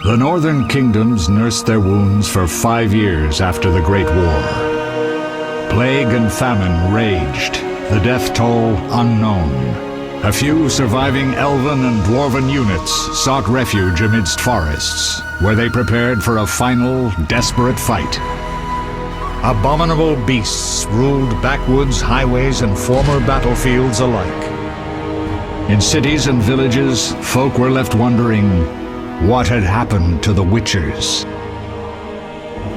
The northern kingdoms nursed their wounds for 5 years after the Great War. Plague and famine raged, the death toll unknown. A few surviving elven and dwarven units sought refuge amidst forests, where they prepared for a final, desperate fight. Abominable beasts ruled backwoods, highways, and former battlefields alike. In cities and villages, folk were left wondering what had happened to the Witchers.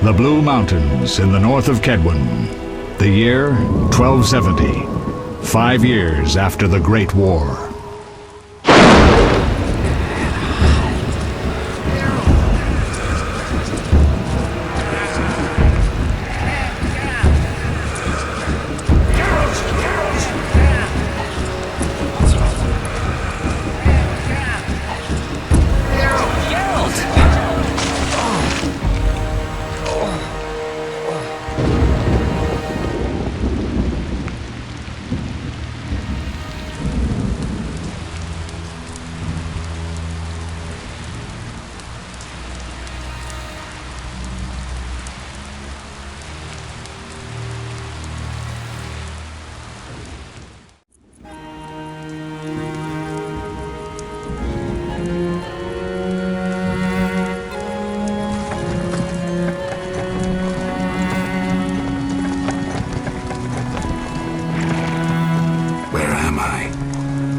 The Blue Mountains in the north of Kedwen. The year 1270, 5 years after the Great War.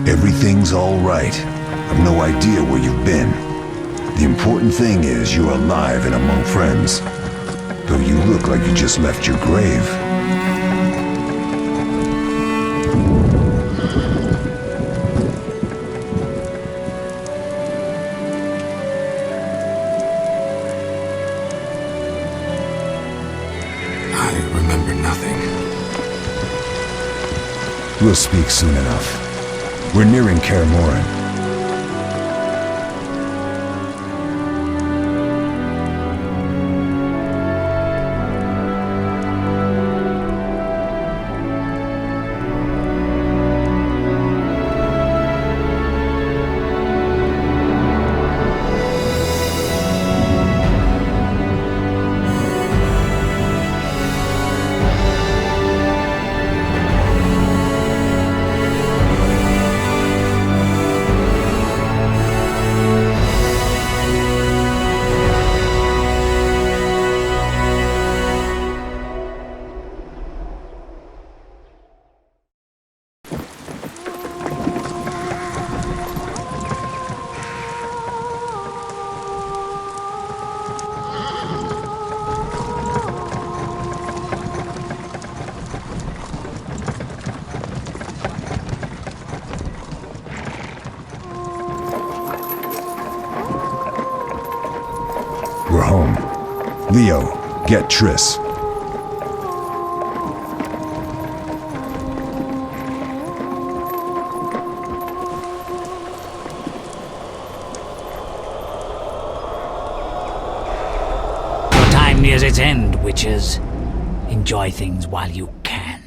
Everything's all right. I've no idea where you've been. The important thing is you're alive and among friends. Though you look like you just left your grave. I remember nothing. We'll speak soon enough. We're nearing Kaer Morhen. We're home. Leo, get Triss. Your time nears its end, witches. Enjoy things while you can.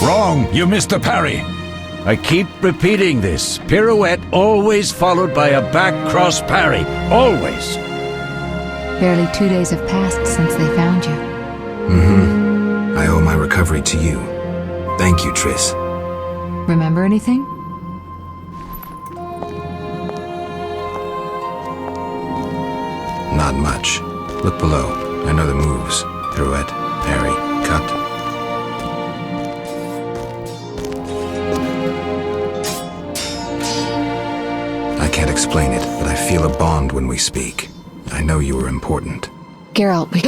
Wrong! You missed the parry! I keep repeating this. Pirouette always followed by a back cross parry. Always! Barely 2 days have passed since they found you. I owe my recovery to you. Thank you, Triss. Remember anything? Not much. Look below. I know the moves. Pirouette, parry, cut. I can't explain it, but I feel a bond when we speak. I know you were important. Geralt, we...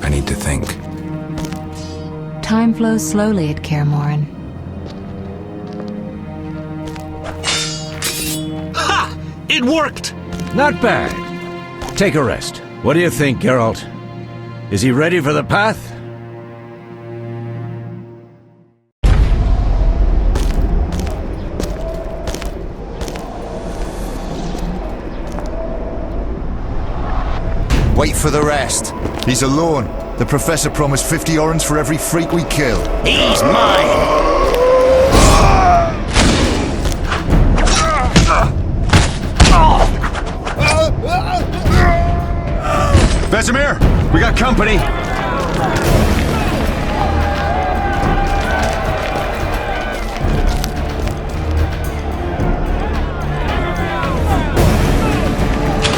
I need to think. Time flows slowly at Kaer Morhen. It worked! Not bad. Take a rest. What do you think, Geralt? Is he ready for the path? Wait for the rest. He's alone. The Professor promised 50 orens for every freak we kill. He's mine! Vesemir, we got company.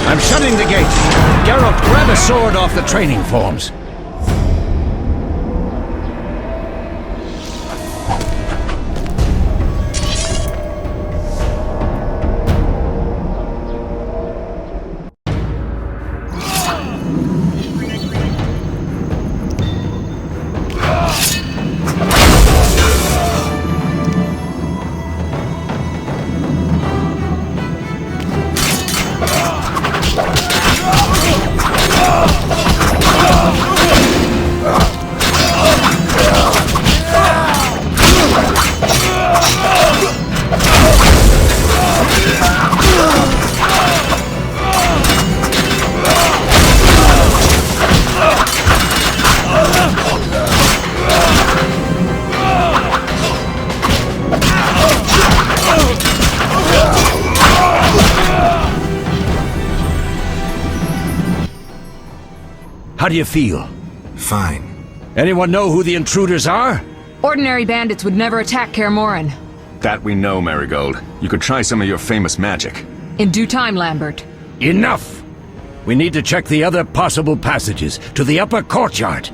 I'm shutting the gate. Geralt, grab a sword off the training forms. How do you feel? Fine. Anyone know who the intruders are? Ordinary bandits would never attack Kaer Morhen. That we know, Marigold. You could try some of your famous magic. In due time, Lambert. Enough! We need to check the other possible passages to the upper courtyard.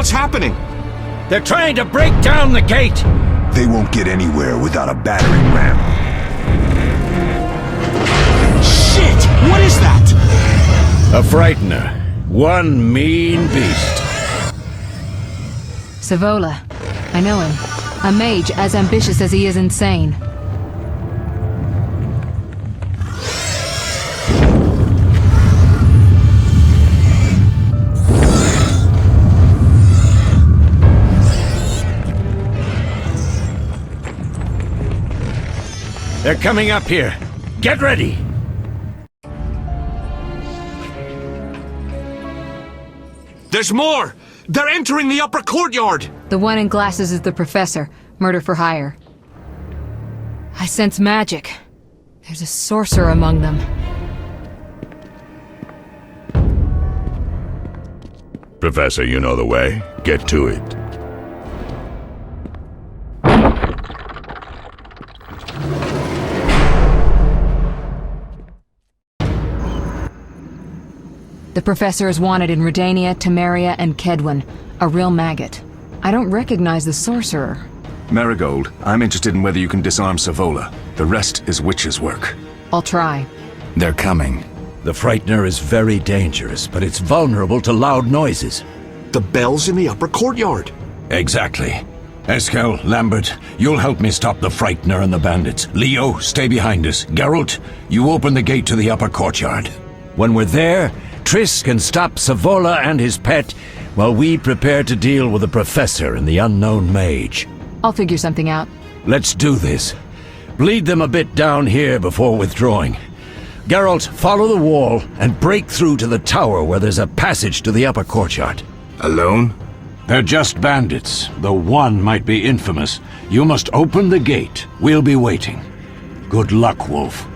What's happening? They're trying to break down the gate! They won't get anywhere without a battering ram. Shit! What is that? A frightener. One mean beast. Savola. I know him. A mage as ambitious as he is insane. They're coming up here. Get ready! There's more! They're entering the upper courtyard! The one in glasses is the Professor. Murder for hire. I sense magic. There's a sorcerer among them. Professor, you know the way. Get to it. The Professor is wanted in Redania, Temeria, and Kedwen. A real maggot. I don't recognize the sorcerer. Marigold, I'm interested in whether you can disarm Savola. The rest is witch's work. I'll try. They're coming. The frightener is very dangerous, but it's vulnerable to loud noises. The bell's in the upper courtyard. Exactly. Eskel, Lambert, you'll help me stop the frightener and the bandits. Leo, stay behind us. Geralt, you open the gate to the upper courtyard. When we're there, Triss can stop Savola and his pet while we prepare to deal with the Professor and the unknown mage. I'll figure something out. Let's do this. Bleed them a bit down here before withdrawing. Geralt, follow the wall and break through to the tower where there's a passage to the upper courtyard. Alone? They're just bandits, though one might be infamous. You must open the gate. We'll be waiting. Good luck, Wolf.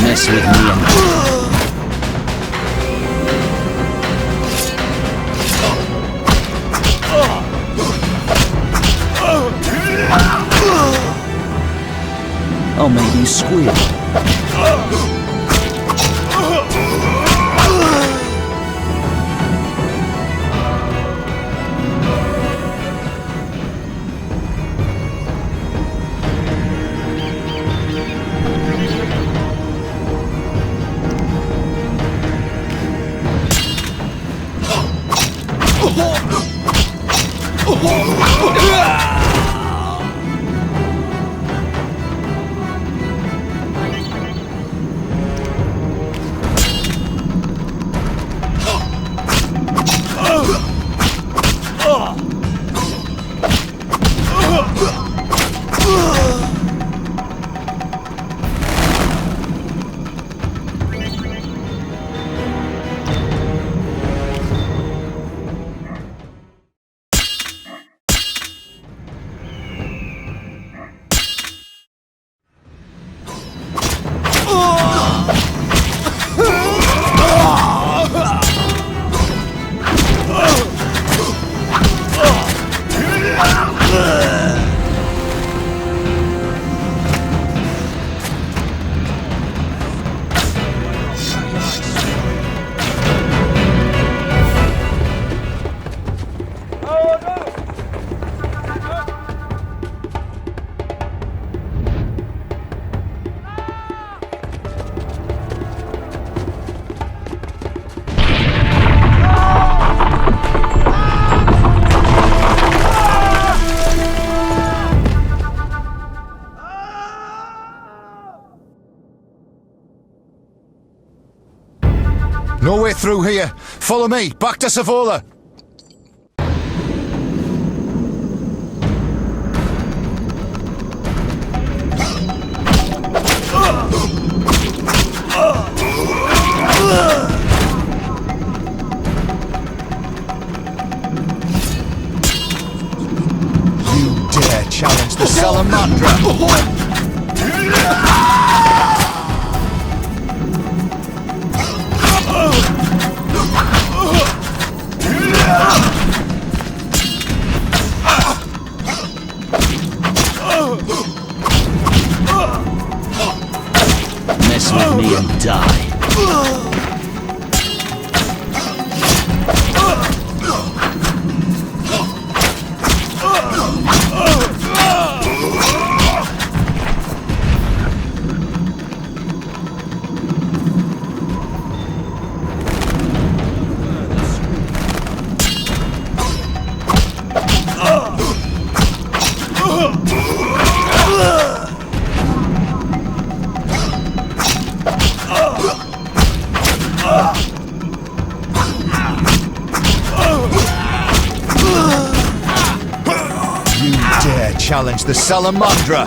Mess with me and... I'll make you squeal. No way through here. Follow me, back to Savola. You dare challenge the Salamandra? Mess with me and die. Challenge the Salamandra!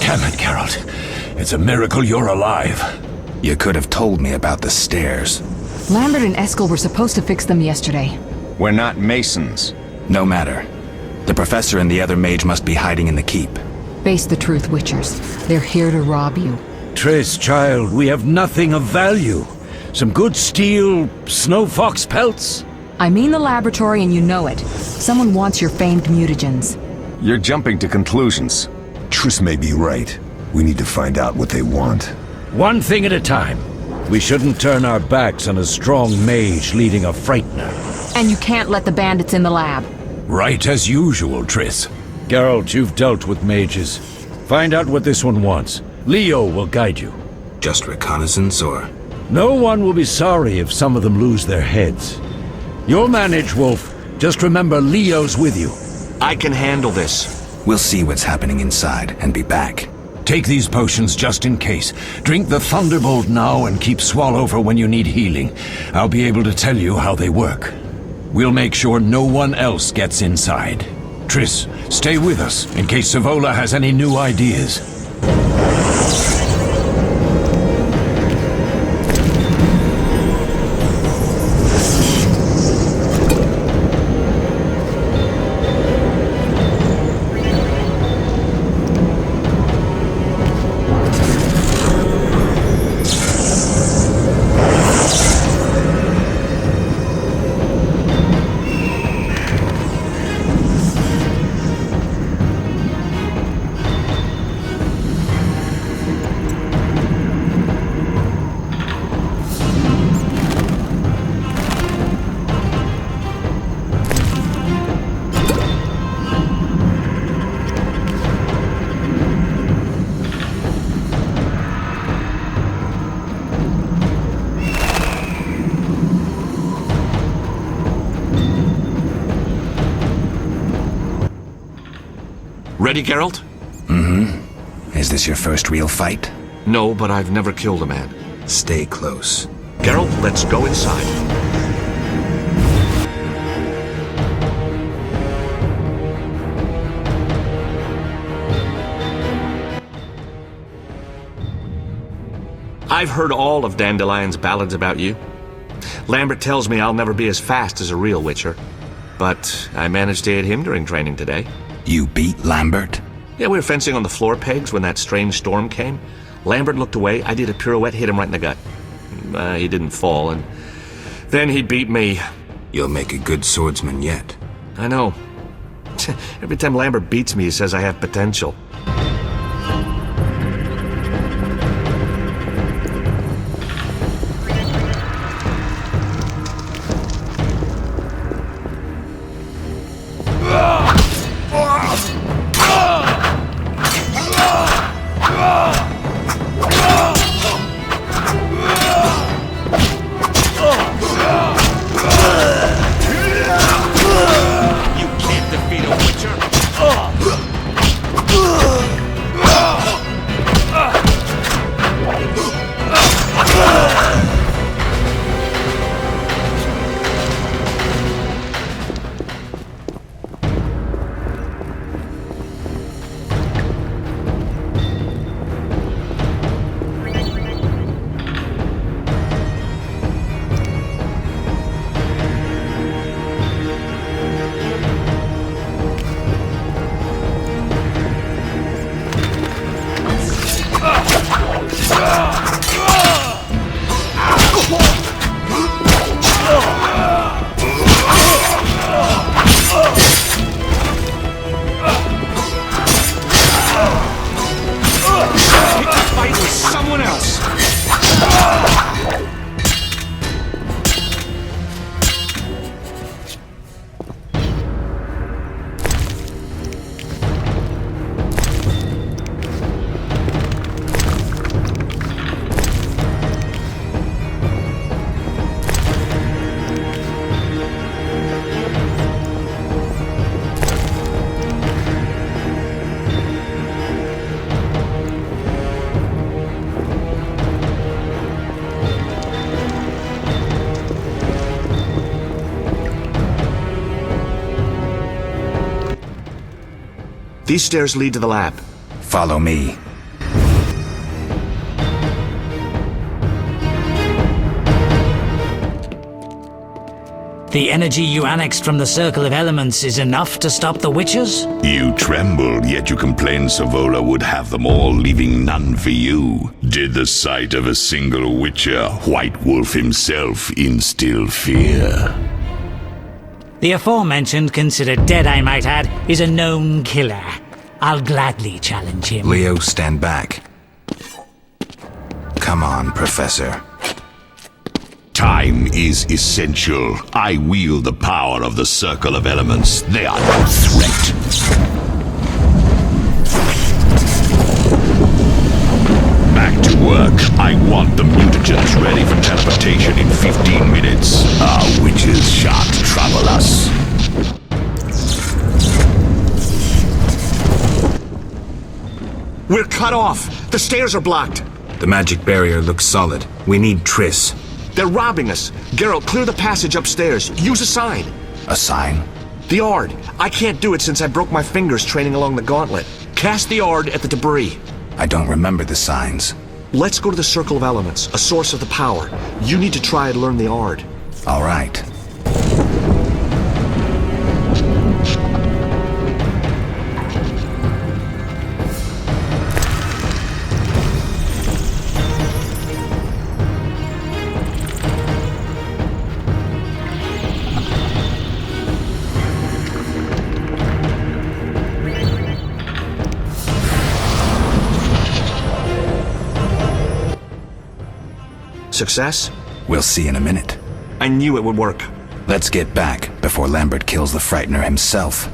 Damn it, Geralt. It's a miracle you're alive. You could have told me about the stairs. Lambert and Eskel were supposed to fix them yesterday. We're not masons. No matter. The professor and the other mage must be hiding in the keep. Face the truth, Witchers. They're here to rob you. Triss, child, we have nothing of value. Some good steel snow fox pelts? I mean the laboratory and you know it. Someone wants your famed mutagens. You're jumping to conclusions. Triss may be right. We need to find out what they want. One thing at a time. We shouldn't turn our backs on a strong mage leading a frightener. And you can't let the bandits in the lab. Right as usual, Triss. Geralt, you've dealt with mages. Find out what this one wants. Leo will guide you. Just reconnaissance, or? No one will be sorry if some of them lose their heads. You'll manage, Wolf. Just remember Leo's with you. I can handle this. We'll see what's happening inside and be back. Take these potions just in case. Drink the Thunderbolt now and keep Swallow for when you need healing. I'll be able to tell you how they work. We'll make sure no one else gets inside. Triss, stay with us in case Savola has any new ideas. Ready, Geralt? Is this your first real fight? No, but I've never killed a man. Stay close. Geralt, let's go inside. I've heard all of Dandelion's ballads about you. Lambert tells me I'll never be as fast as a real Witcher. But I managed to hit him during training today. You beat Lambert? Yeah, we were fencing on the floor pegs when that strange storm came. Lambert looked away, I did a pirouette, hit him right in the gut. He didn't fall, and then he beat me. You'll make a good swordsman yet. I know. Every time Lambert beats me, he says I have potential. These stairs lead to the lab. Follow me. The energy you annexed from the Circle of Elements is enough to stop the Witchers? You trembled, yet you complained Savola would have them all, leaving none for you. Did the sight of a single Witcher, White Wolf himself, instill fear? The aforementioned, considered dead I might add, is a known killer. I'll gladly challenge him. Leo, stand back. Come on, Professor. Time is essential. I wield the power of the Circle of Elements. They are no threat. Back to work. I want the mutagens ready for teleportation in 15 minutes. Our witches shan't trouble us. We're cut off! The stairs are blocked! The magic barrier looks solid. We need Triss. They're robbing us! Geralt, clear the passage upstairs. Use a sign. A sign? The Ard. I can't do it since I broke my fingers training along the gauntlet. Cast the Ard at the debris. I don't remember the signs. Let's go to the Circle of Elements, a source of the power. You need to try and learn the Ard. All right. Success? We'll see in a minute. I knew it would work. Let's get back before Lambert kills the Frightener himself.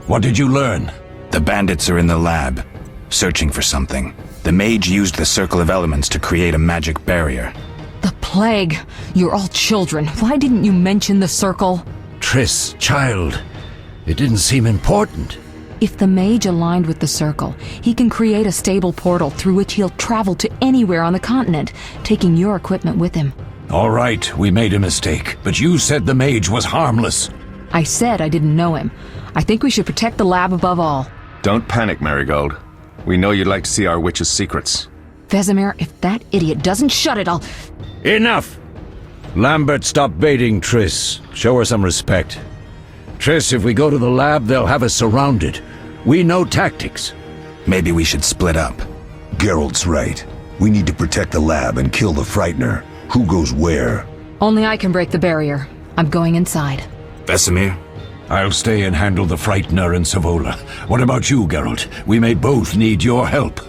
What did you learn? The bandits are in the lab, searching for something. The mage used the Circle of Elements to create a magic barrier. The plague! You're all children. Why didn't you mention the circle? Triss, child. It didn't seem important. If the mage aligned with the circle, he can create a stable portal through which he'll travel to anywhere on the continent, taking your equipment with him. All right, we made a mistake, but you said the mage was harmless. I said I didn't know him. I think we should protect the lab above all. Don't panic, Marigold. We know you'd like to see our witch's secrets. Vesemir, if that idiot doesn't shut it, I'll... Enough! Lambert, stop baiting Triss. Show her some respect. Triss, if we go to the lab, they'll have us surrounded. We know tactics. Maybe we should split up. Geralt's right. We need to protect the lab and kill the Frightener. Who goes where? Only I can break the barrier. I'm going inside. Vesemir? I'll stay and handle the Frightener and Savola. What about you, Geralt? We may both need your help.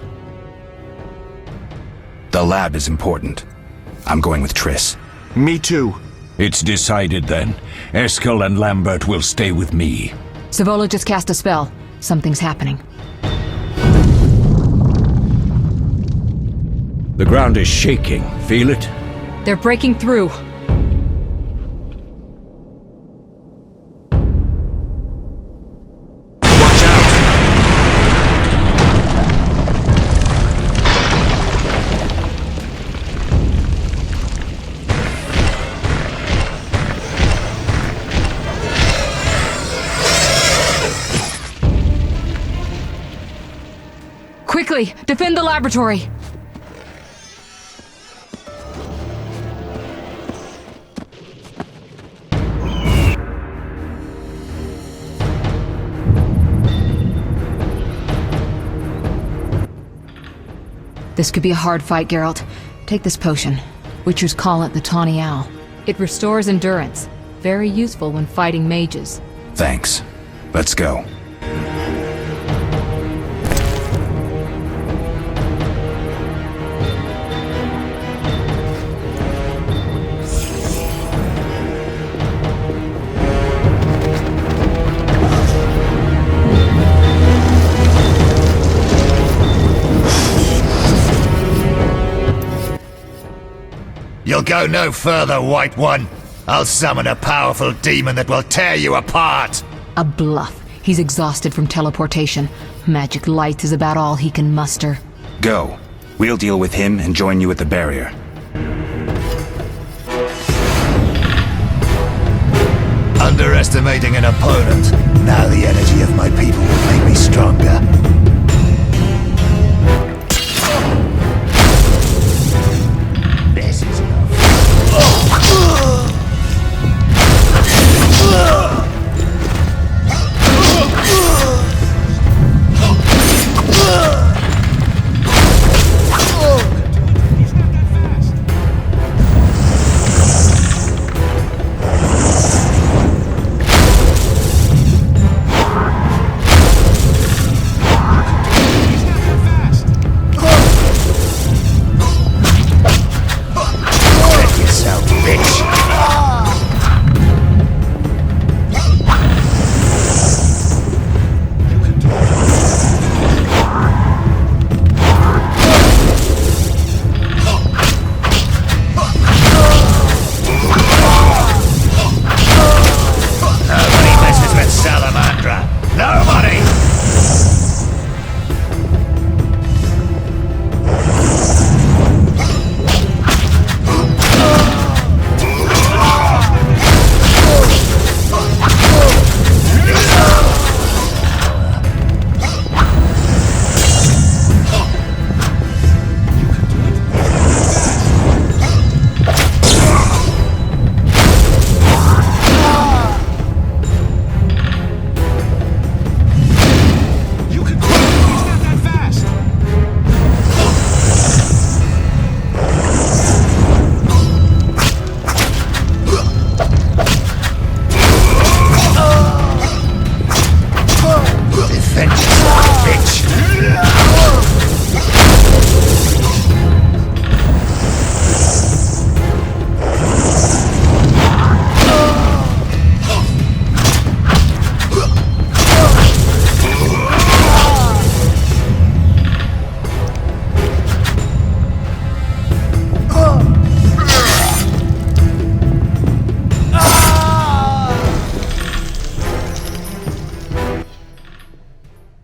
The lab is important. I'm going with Triss. Me too. It's decided then. Eskel and Lambert will stay with me. Savola just cast a spell. Something's happening. The ground is shaking. Feel it? They're breaking through. Quickly, defend the laboratory! This could be a hard fight, Geralt. Take this potion. Witchers call it the Tawny Owl. It restores endurance. Very useful when fighting mages. Thanks. Let's go. You'll You'll go no further, White One. I'll summon a powerful demon that will tear you apart. A bluff. He's exhausted from teleportation. Magic light is about all he can muster. Go. We'll deal with him and join you at the barrier. Underestimating an opponent. Now the energy of my people will make me stronger. This is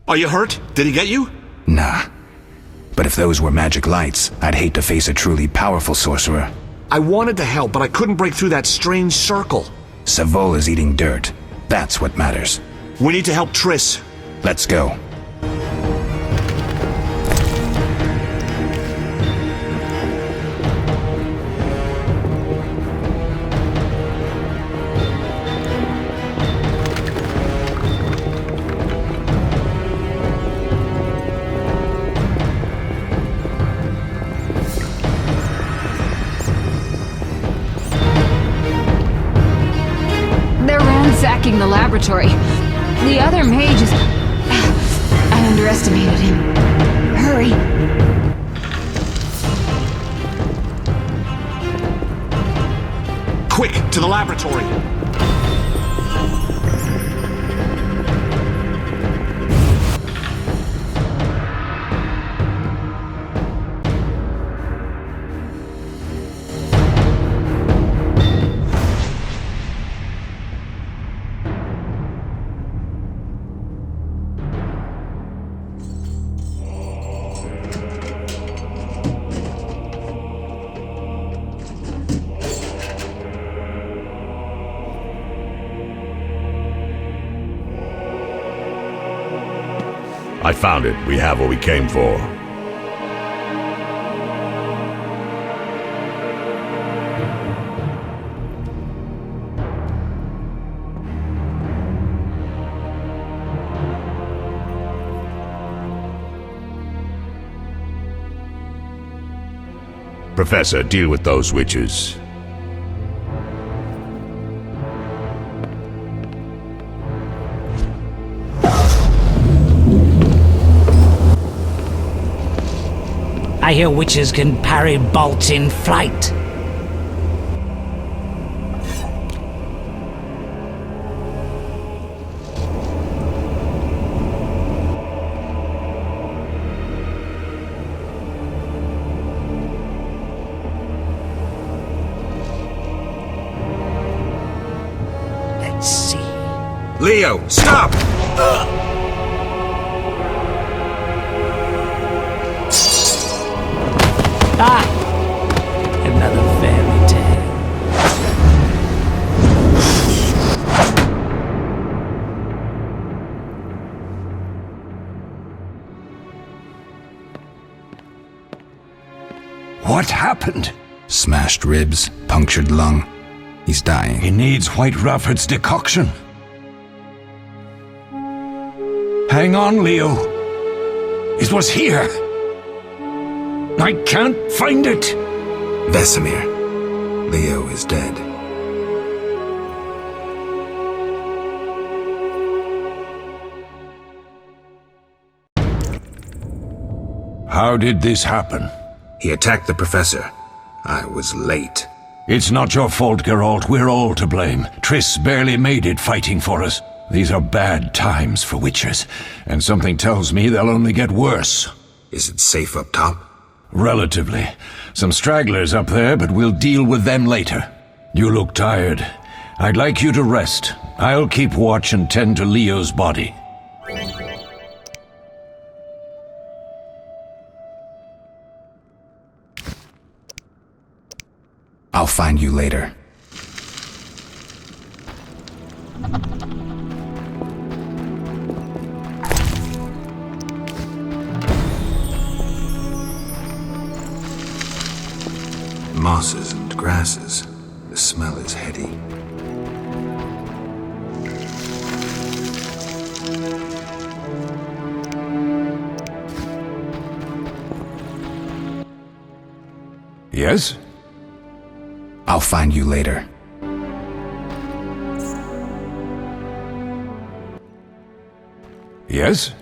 Are you hurt? Did he get you? Nah. But if those were magic lights, I'd hate to face a truly powerful sorcerer. I wanted to help, but I couldn't break through that strange circle. Savola's eating dirt. That's what matters. We need to help Triss. Let's go. The laboratory. The other mage is... I underestimated him. Hurry. Quick, to the laboratory. I found it. We have what we came for. Professor, deal with those witches. I hear witches can parry bolts in flight. Leo, stop! Ah! Another fairy tale. What happened? Smashed ribs, punctured lung. He's dying. He needs White Rafford's decoction. Hang on, Leo. It was here. I can't find it. Vesemir. Leo is dead. How did this happen? He attacked the professor. I was late. It's not your fault, Geralt. We're all to blame. Triss barely made it fighting for us. These are bad times for witchers, and something tells me they'll only get worse. Is it safe up top? Relatively. Some stragglers up there, but we'll deal with them later. You look tired. I'd like you to rest. I'll keep watch and tend to Leo's body. I'll find you later. Mosses and grasses. The smell is heady. Yes? I'll find you later. Yes?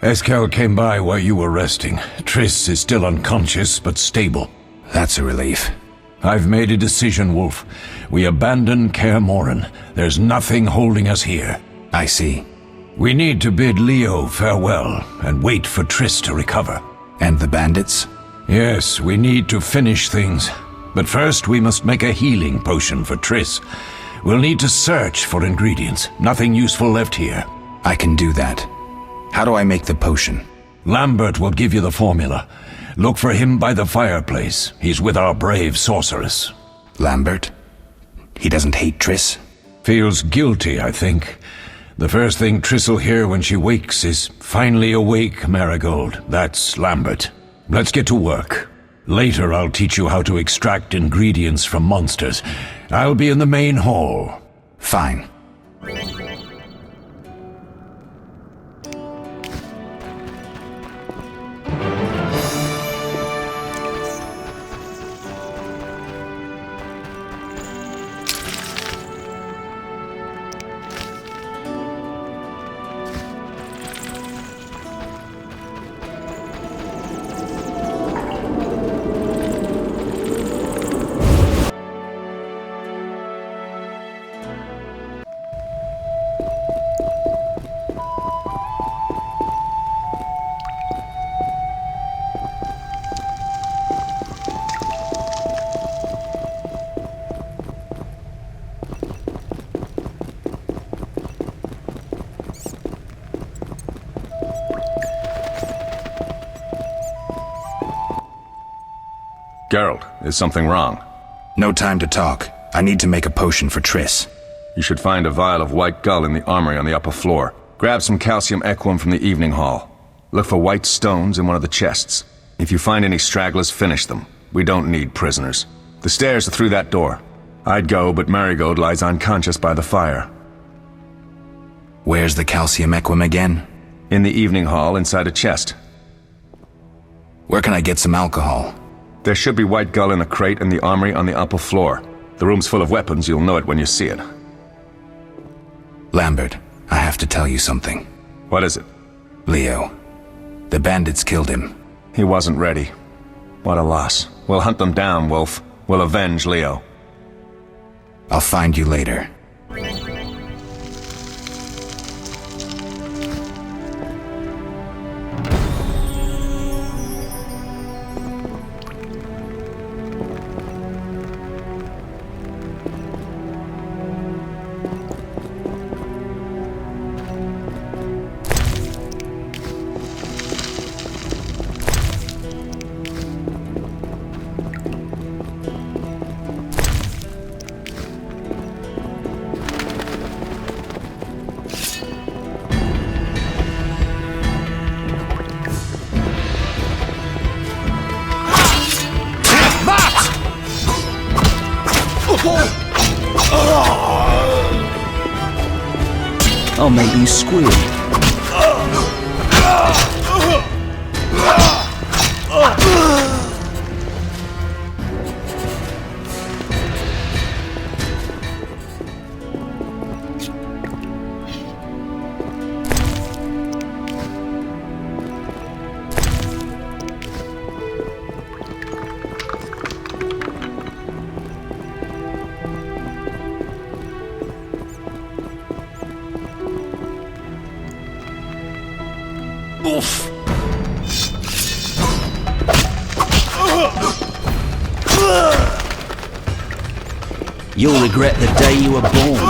Eskel came by while you were resting. Triss is still unconscious, but stable. That's a relief. I've made a decision, Wolf. We abandon Kaer Morhen. There's nothing holding us here. I see. We need to bid Leo farewell and wait for Triss to recover. And the bandits? Yes, we need to finish things. But first we must make a healing potion for Triss. We'll need to search for ingredients. Nothing useful left here. I can do that. How do I make the potion? Lambert will give you the formula. Look for him by the fireplace. He's with our brave sorceress. Lambert? He doesn't hate Triss? Feels guilty, I think. The first thing Triss will hear when she wakes is, "Finally awake, Marigold." That's Lambert. Let's get to work. Later I'll teach you how to extract ingredients from monsters. I'll be in the main hall. Fine. Geralt, is something wrong? No time to talk. I need to make a potion for Triss. You should find a vial of white gull in the armory on the upper floor. Grab some calcium equum from the evening hall. Look for white stones in one of the chests. If you find any stragglers, finish them. We don't need prisoners. The stairs are through that door. I'd go, but Marigold lies unconscious by the fire. Where's the calcium equum again? In the evening hall, inside a chest. Where can I get some alcohol? There should be white gull in a crate in the armory on the upper floor. The room's full of weapons, you'll know it when you see it. Lambert, I have to tell you something. What is it? Leo. The bandits killed him. He wasn't ready. What a loss. We'll hunt them down, Wolf. We'll avenge Leo. I'll find you later. I'll make you squeal. Oof! You'll regret the day you were born.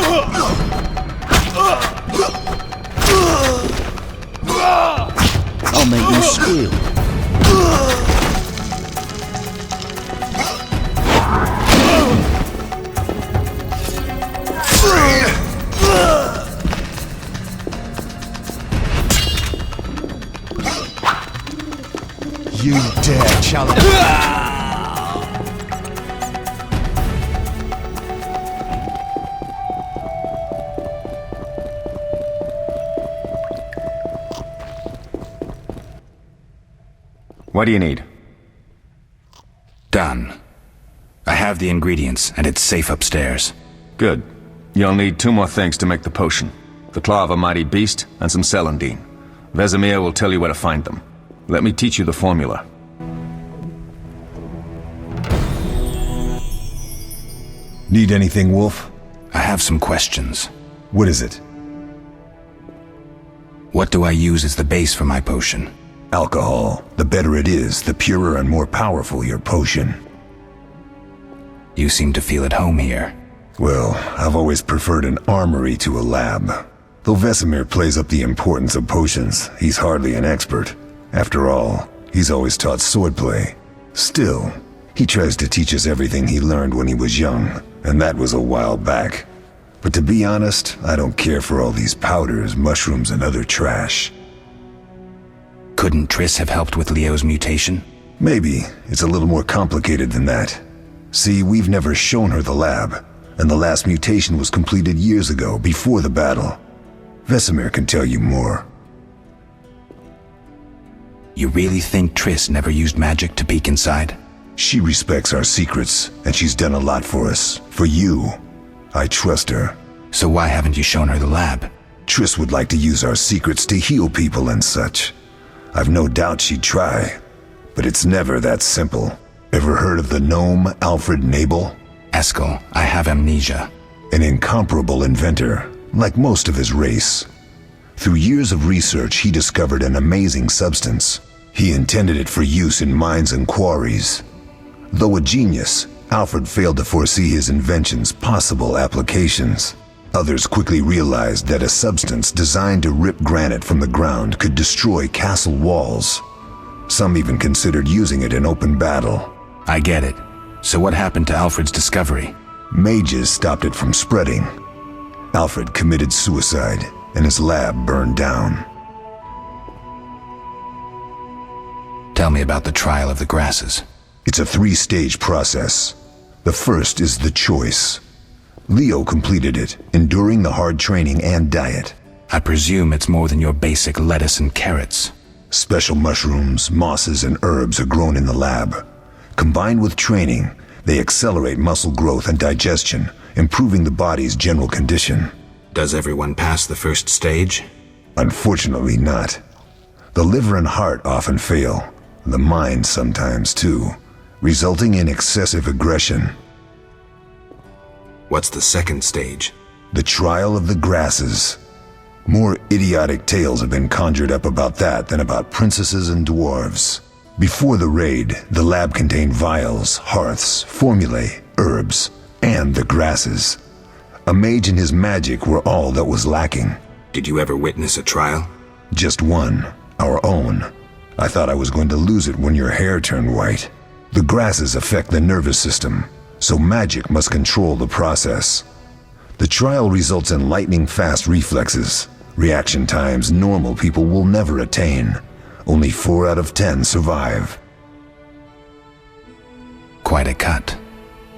I'll make you squeal. You dare challenge? What do you need? Done. I have the ingredients, and it's safe upstairs. Good. You'll need 2 more things to make the potion. The claw of a mighty beast, and some celandine. Vesemir will tell you where to find them. Let me teach you the formula. Need anything, Wolf? I have some questions. What is it? What do I use as the base for my potion? Alcohol. The better it is, the purer and more powerful your potion. You seem to feel at home here. Well, I've always preferred an armory to a lab. Though Vesemir plays up the importance of potions, he's hardly an expert. After all, he's always taught swordplay. Still, he tries to teach us everything he learned when he was young, and that was a while back. But to be honest, I don't care for all these powders, mushrooms, and other trash. Couldn't Triss have helped with Leo's mutation? Maybe. It's a little more complicated than that. See, we've never shown her the lab, and the last mutation was completed years ago, before the battle. Vesemir can tell you more. You really think Triss never used magic to peek inside? She respects our secrets, and she's done a lot for us. For you. I trust her. So why haven't you shown her the lab? Triss would like to use our secrets to heal people and such. I've no doubt she'd try, but it's never that simple. Ever heard of the gnome Alfred Nabel? Eskel, I have amnesia. An incomparable inventor, like most of his race. Through years of research, he discovered an amazing substance. He intended it for use in mines and quarries. Though a genius, Alfred failed to foresee his invention's possible applications. Others quickly realized that a substance designed to rip granite from the ground could destroy castle walls. Some even considered using it in open battle. I get it. So what happened to Alfred's discovery? Mages stopped it from spreading. Alfred committed suicide, and his lab burned down. Tell me about the trial of the grasses. It's a 3-stage process. The first is the choice. Leo completed it, enduring the hard training and diet. I presume it's more than your basic lettuce and carrots. Special mushrooms, mosses, and herbs are grown in the lab. Combined with training, they accelerate muscle growth and digestion, improving the body's general condition. Does everyone pass the first stage? Unfortunately not. The liver and heart often fail, the mind sometimes too, resulting in excessive aggression. What's the second stage? The trial of the grasses. More idiotic tales have been conjured up about that than about princesses and dwarves. Before the raid, the lab contained vials, hearths, formulae, herbs, and the grasses. A mage and his magic were all that was lacking. Did you ever witness a trial? Just one, our own. I thought I was going to lose it when your hair turned white. The grasses affect the nervous system, so magic must control the process. The trial results in lightning-fast reflexes, reaction times normal people will never attain. Only 4 out of 10 survive. Quite a cut.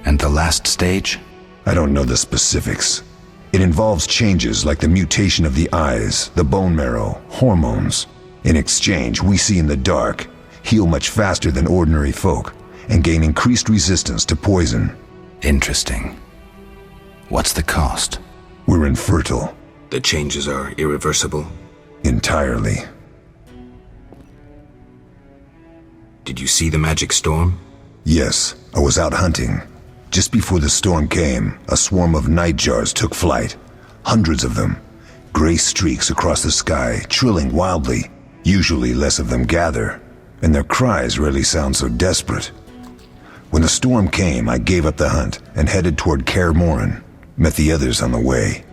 And the last stage? I don't know the specifics. It involves changes like the mutation of the eyes, the bone marrow, hormones. In exchange, we see in the dark, heal much faster than ordinary folk, and gain increased resistance to poison. Interesting. What's the cost? We're infertile. The changes are irreversible? Entirely. Did you see the magic storm? Yes, I was out hunting. Just before the storm came, a swarm of nightjars took flight. Hundreds of them. Gray streaks across the sky, trilling wildly. Usually less of them gather, and their cries rarely sound so desperate. When the storm came, I gave up the hunt and headed toward Kaer Morhen. Met the others on the way.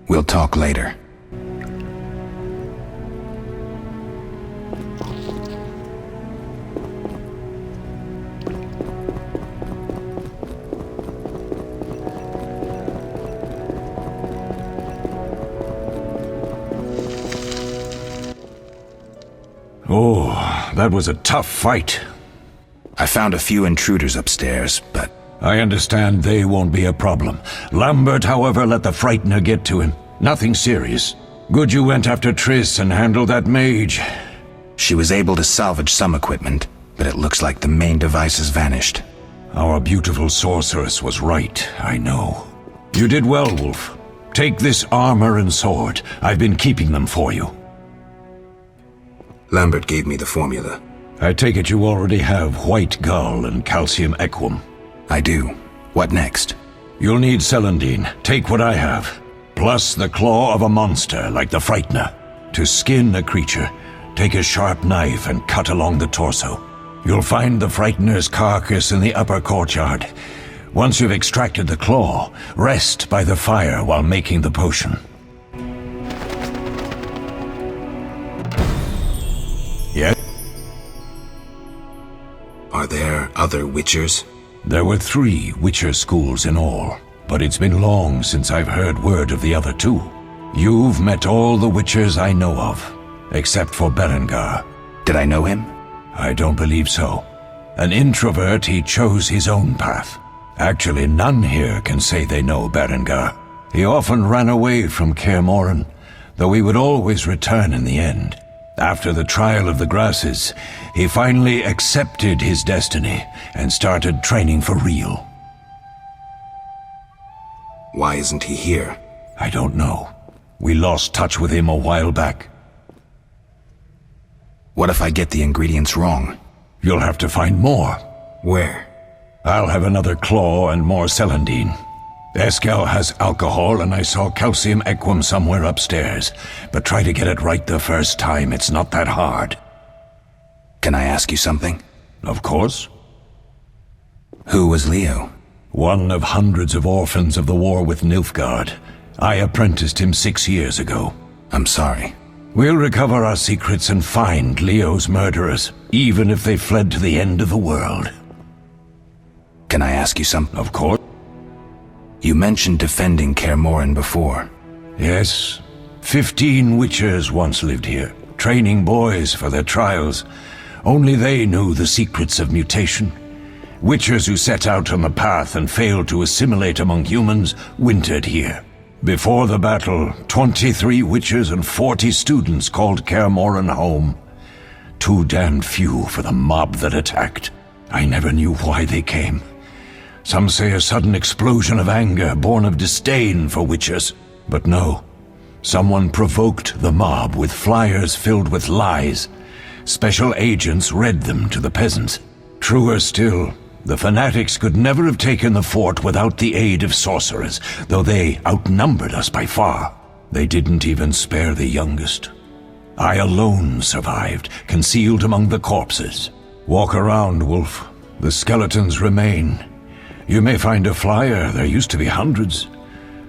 We'll talk later. Oh, that was a tough fight. I found a few intruders upstairs, but... I understand they won't be a problem. Lambert, however, let the Frightener get to him. Nothing serious. Good you went after Triss and handled that mage. She was able to salvage some equipment, but it looks like the main device has vanished. Our beautiful sorceress was right, I know. You did well, Wolf. Take this armor and sword. I've been keeping them for you. Lambert gave me the formula. I take it you already have white gall and calcium equum. I do. What next? You'll need celandine. Take what I have. Plus the claw of a monster like the Frightener. To skin a creature, take a sharp knife and cut along the torso. You'll find the Frightener's carcass in the upper courtyard. Once you've extracted the claw, rest by the fire while making the potion. Yes? Are there other Witchers? There were 3 Witcher schools in all, but it's been long since I've heard word of the other 2. You've met all the Witchers I know of, except for Berengar. Did I know him? I don't believe so. An introvert, he chose his own path. Actually, none here can say they know Berengar. He often ran away from Kaer Morhen, though he would always return in the end. After the trial of the grasses, he finally accepted his destiny and started training for real. Why isn't he here? I don't know. We lost touch with him a while back. What if I get the ingredients wrong? You'll have to find more. Where? I'll have another claw and more celandine. Eskel has alcohol, and I saw calcium equum somewhere upstairs. But try to get it right the first time. It's not that hard. Can I ask you something? Of course. Who was Leo? One of hundreds of orphans of the war with Nilfgaard. I apprenticed him 6 years ago. I'm sorry. We'll recover our secrets and find Leo's murderers. even if they fled to the end of the world. Can I ask you something? Of course. You mentioned defending Kaer Morhen before. Yes. 15 witchers once lived here, training boys for their trials. Only they knew the secrets of mutation. Witchers who set out on the path and failed to assimilate among humans wintered here. Before the battle, 23 witchers and 40 students called Kaer Morhen home. Too damned few for the mob that attacked. I never knew why they came. Some say a sudden explosion of anger born of disdain for witchers. But no. Someone provoked the mob with flyers filled with lies. Special agents read them to the peasants. Truer still, the fanatics could never have taken the fort without the aid of sorcerers, though they outnumbered us by far. They didn't even spare the youngest. I alone survived, concealed among the corpses. Walk around, Wolf. The skeletons remain. You may find a flyer, there used to be hundreds.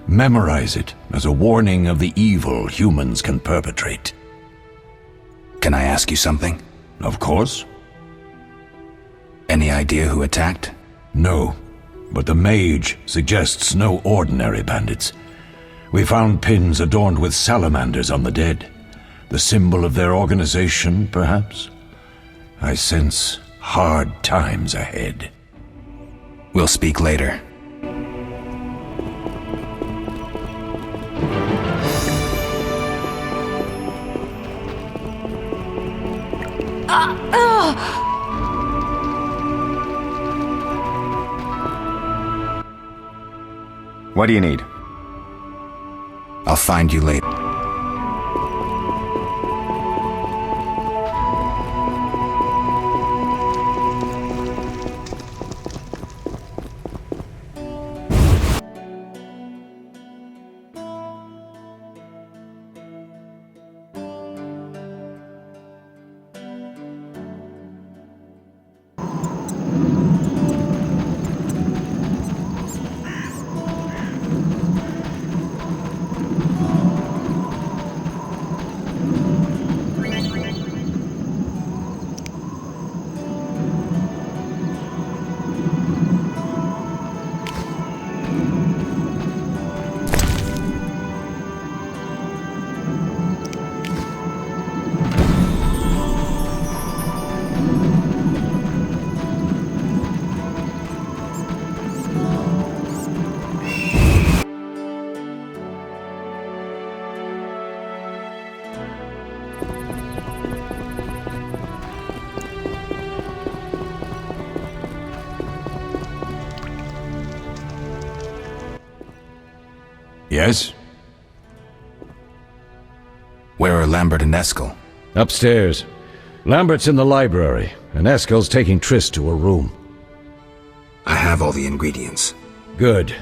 Memorize it as a warning of the evil humans can perpetrate. Can I ask you something? Of course. Any idea who attacked? No, but the mage suggests no ordinary bandits. We found pins adorned with salamanders on the dead. The symbol of their organization, perhaps? I sense hard times ahead. We'll speak later. What do you need? I'll find you later. Yes? Where are Lambert and Eskel? Upstairs. Lambert's in the library, and Eskel's taking Triss to her room. I have all the ingredients. Good.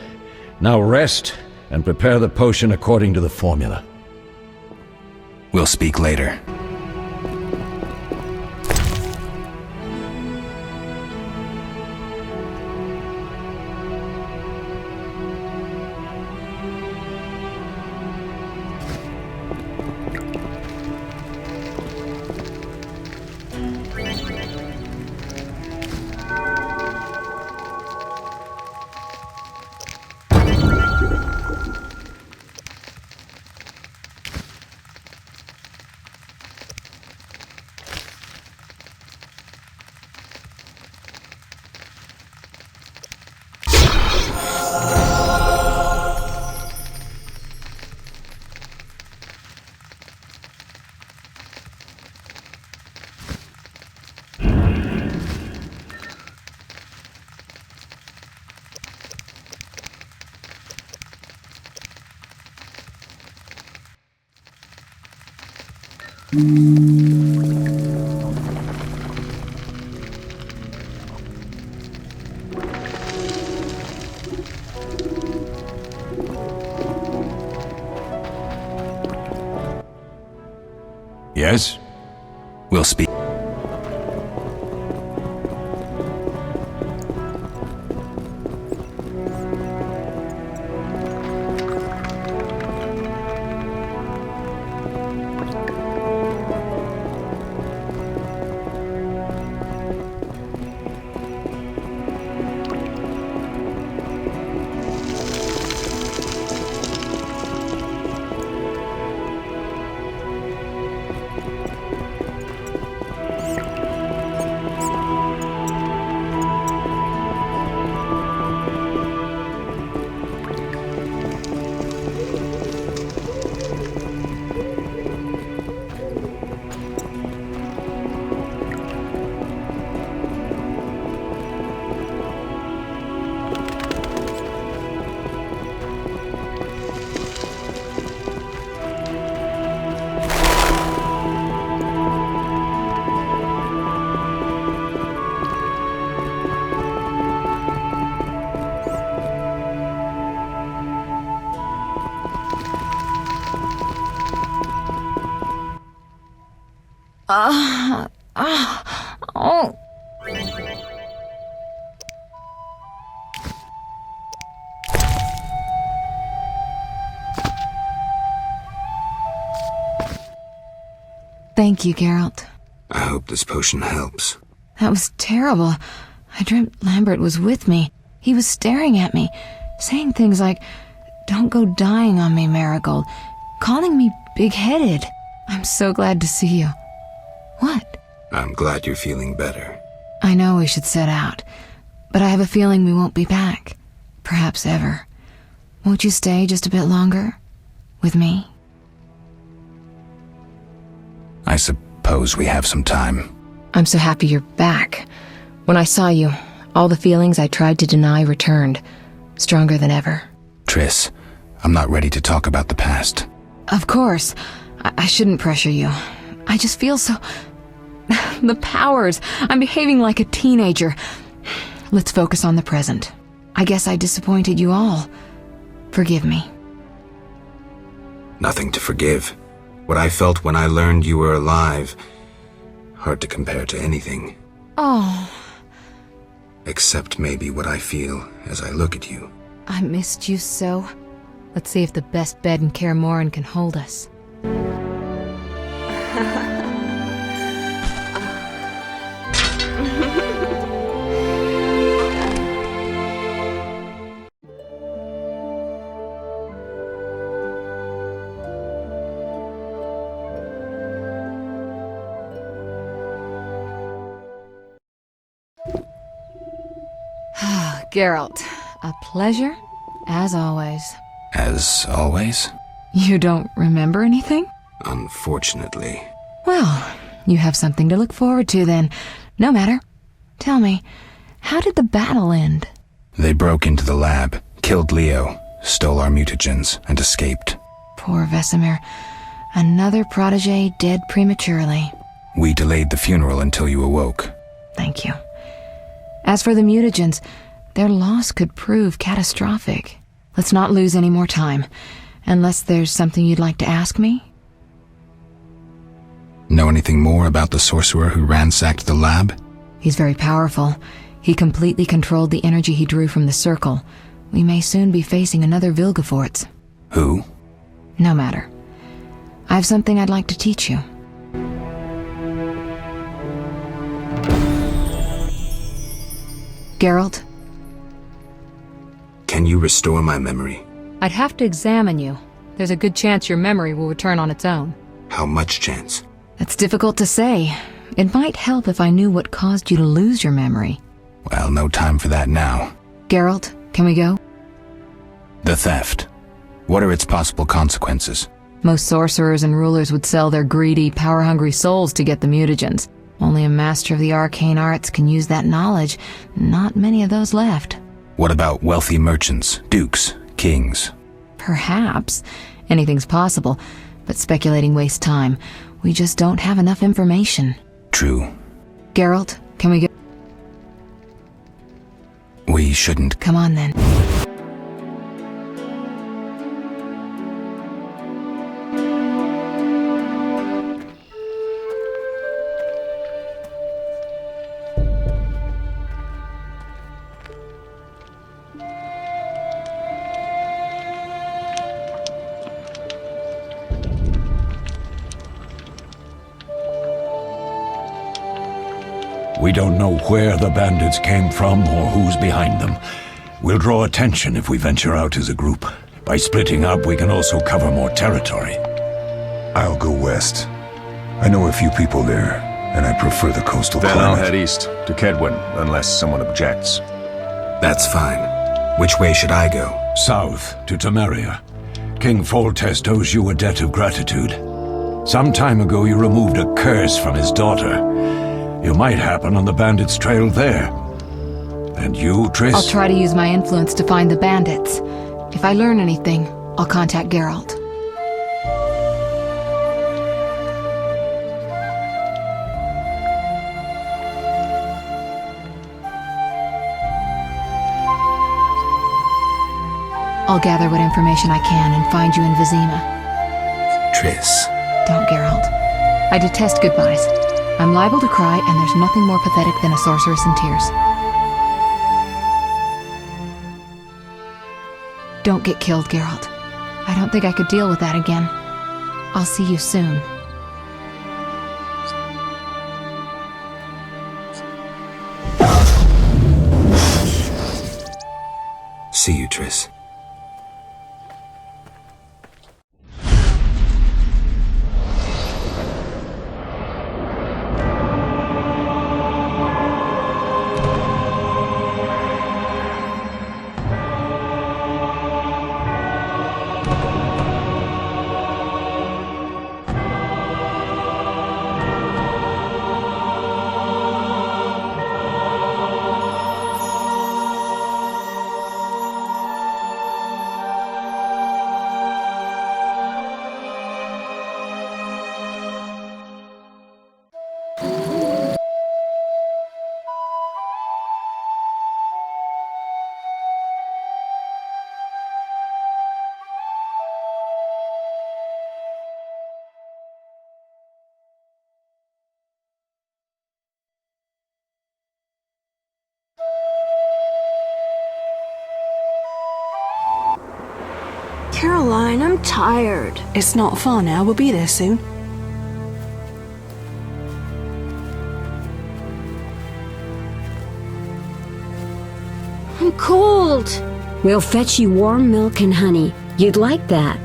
Now rest, and prepare the potion according to the formula. We'll speak later. Yes? We'll speak. Oh. Thank you, Geralt. I hope this potion helps. That was terrible. I dreamt Lambert was with me. He was staring at me, saying things like, "Don't go dying on me, Marigold," calling me big-headed. I'm so glad to see you. What? I'm glad you're feeling better. I know we should set out, but I have a feeling we won't be back. Perhaps ever. Won't you stay just a bit longer? With me? I suppose we have some time. I'm so happy you're back. When I saw you, all the feelings I tried to deny returned, stronger than ever. Triss, I'm not ready to talk about the past. Of course. I shouldn't pressure you. I just feel so... The powers. I'm behaving like a teenager. Let's focus on the present. I guess I disappointed you all. Forgive me. Nothing to forgive. What I felt when I learned you were alive, hard to compare to anything. Oh. Except maybe what I feel as I look at you. I missed you so. Let's see if the best bed in Kaer Morhen can hold us. Geralt, a pleasure, as always. As always? You don't remember anything? Unfortunately. Well, you have something to look forward to then. No matter. Tell me, how did the battle end? They broke into the lab, killed Leo, stole our mutagens, and escaped. Poor Vesemir. Another protege dead prematurely. We delayed the funeral until you awoke. Thank you. As for the mutagens, their loss could prove catastrophic. Let's not lose any more time. Unless there's something you'd like to ask me? Know anything more about the sorcerer who ransacked the lab? He's very powerful. He completely controlled the energy he drew from the circle. We may soon be facing another Vilgefortz. Who? No matter. I have something I'd like to teach you. Geralt? Can you restore my memory? I'd have to examine you. There's a good chance your memory will return on its own. How much chance? That's difficult to say. It might help if I knew what caused you to lose your memory. Well, no time for that now. Geralt, can we go? The theft. What are its possible consequences? Most sorcerers and rulers would sell their greedy, power-hungry souls to get the mutagens. Only a master of the arcane arts can use that knowledge. Not many of those left. What about wealthy merchants, dukes, kings? Perhaps. Anything's possible, but speculating wastes time. We just don't have enough information. True. Geralt, can we go? We shouldn't. Come on then. We don't know where the bandits came from or who's behind them. We'll draw attention if we venture out as a group. By splitting up, we can also cover more territory. I'll go west. I know a few people there, and I prefer the coastal Then climate. I'll head east, to Kedwin, unless someone objects. That's fine. Which way should I go? South, to Temeria. King Foltest owes you a debt of gratitude. Some time ago you removed a curse from his daughter. You might happen on the bandits' trail there. And you, Triss? I'll try to use my influence to find the bandits. If I learn anything, I'll contact Geralt. I'll gather what information I can and find you in Vizima. Triss. Don't, Geralt. I detest goodbyes. I'm liable to cry, and there's nothing more pathetic than a sorceress in tears. Don't get killed, Geralt. I don't think I could deal with that again. I'll see you soon. See you, Triss. Caroline, I'm tired. It's not far now. We'll be there soon. I'm cold. We'll fetch you warm milk and honey. You'd like that.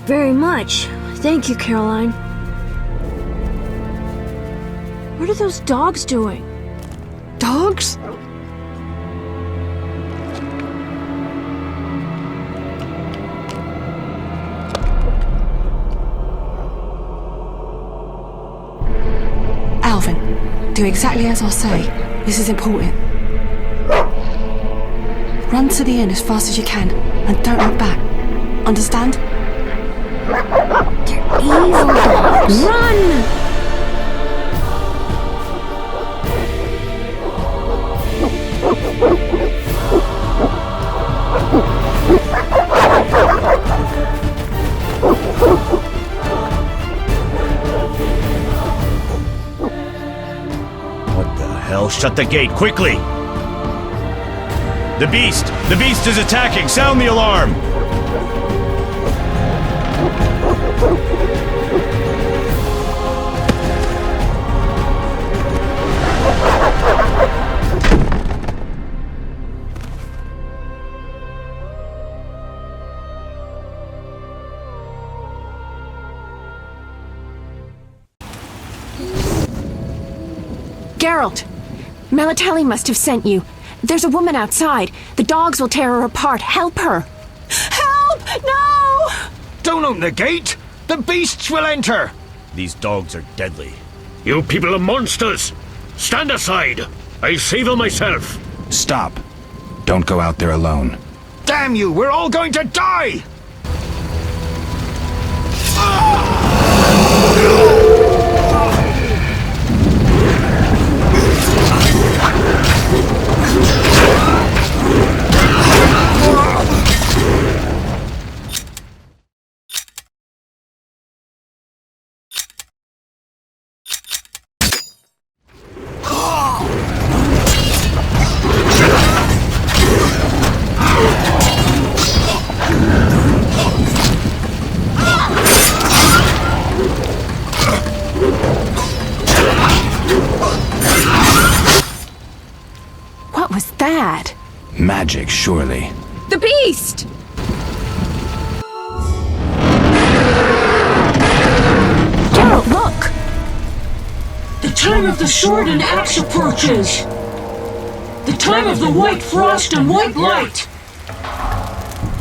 Very much. Thank you, Caroline. What are those dogs doing? Dogs? Alvin, do exactly as I say. This is important. Run to the inn as fast as you can, and don't look back. Understand? They're evil dogs. Run! What the hell? Shut the gate, quickly! The beast! The beast is attacking! Sound the alarm! Geralt! Melitele must have sent you. There's a woman outside. The dogs will tear her apart. Help her! Help! No! Don't open the gate! The beasts will enter! These dogs are deadly. You people are monsters! Stand aside! I'll save them myself! Stop. Don't go out there alone. Damn you! We're all going to die! What was that? Magic, surely. The beast! Geralt, look! The time of the sword and axe approaches. The time of the white frost and white light.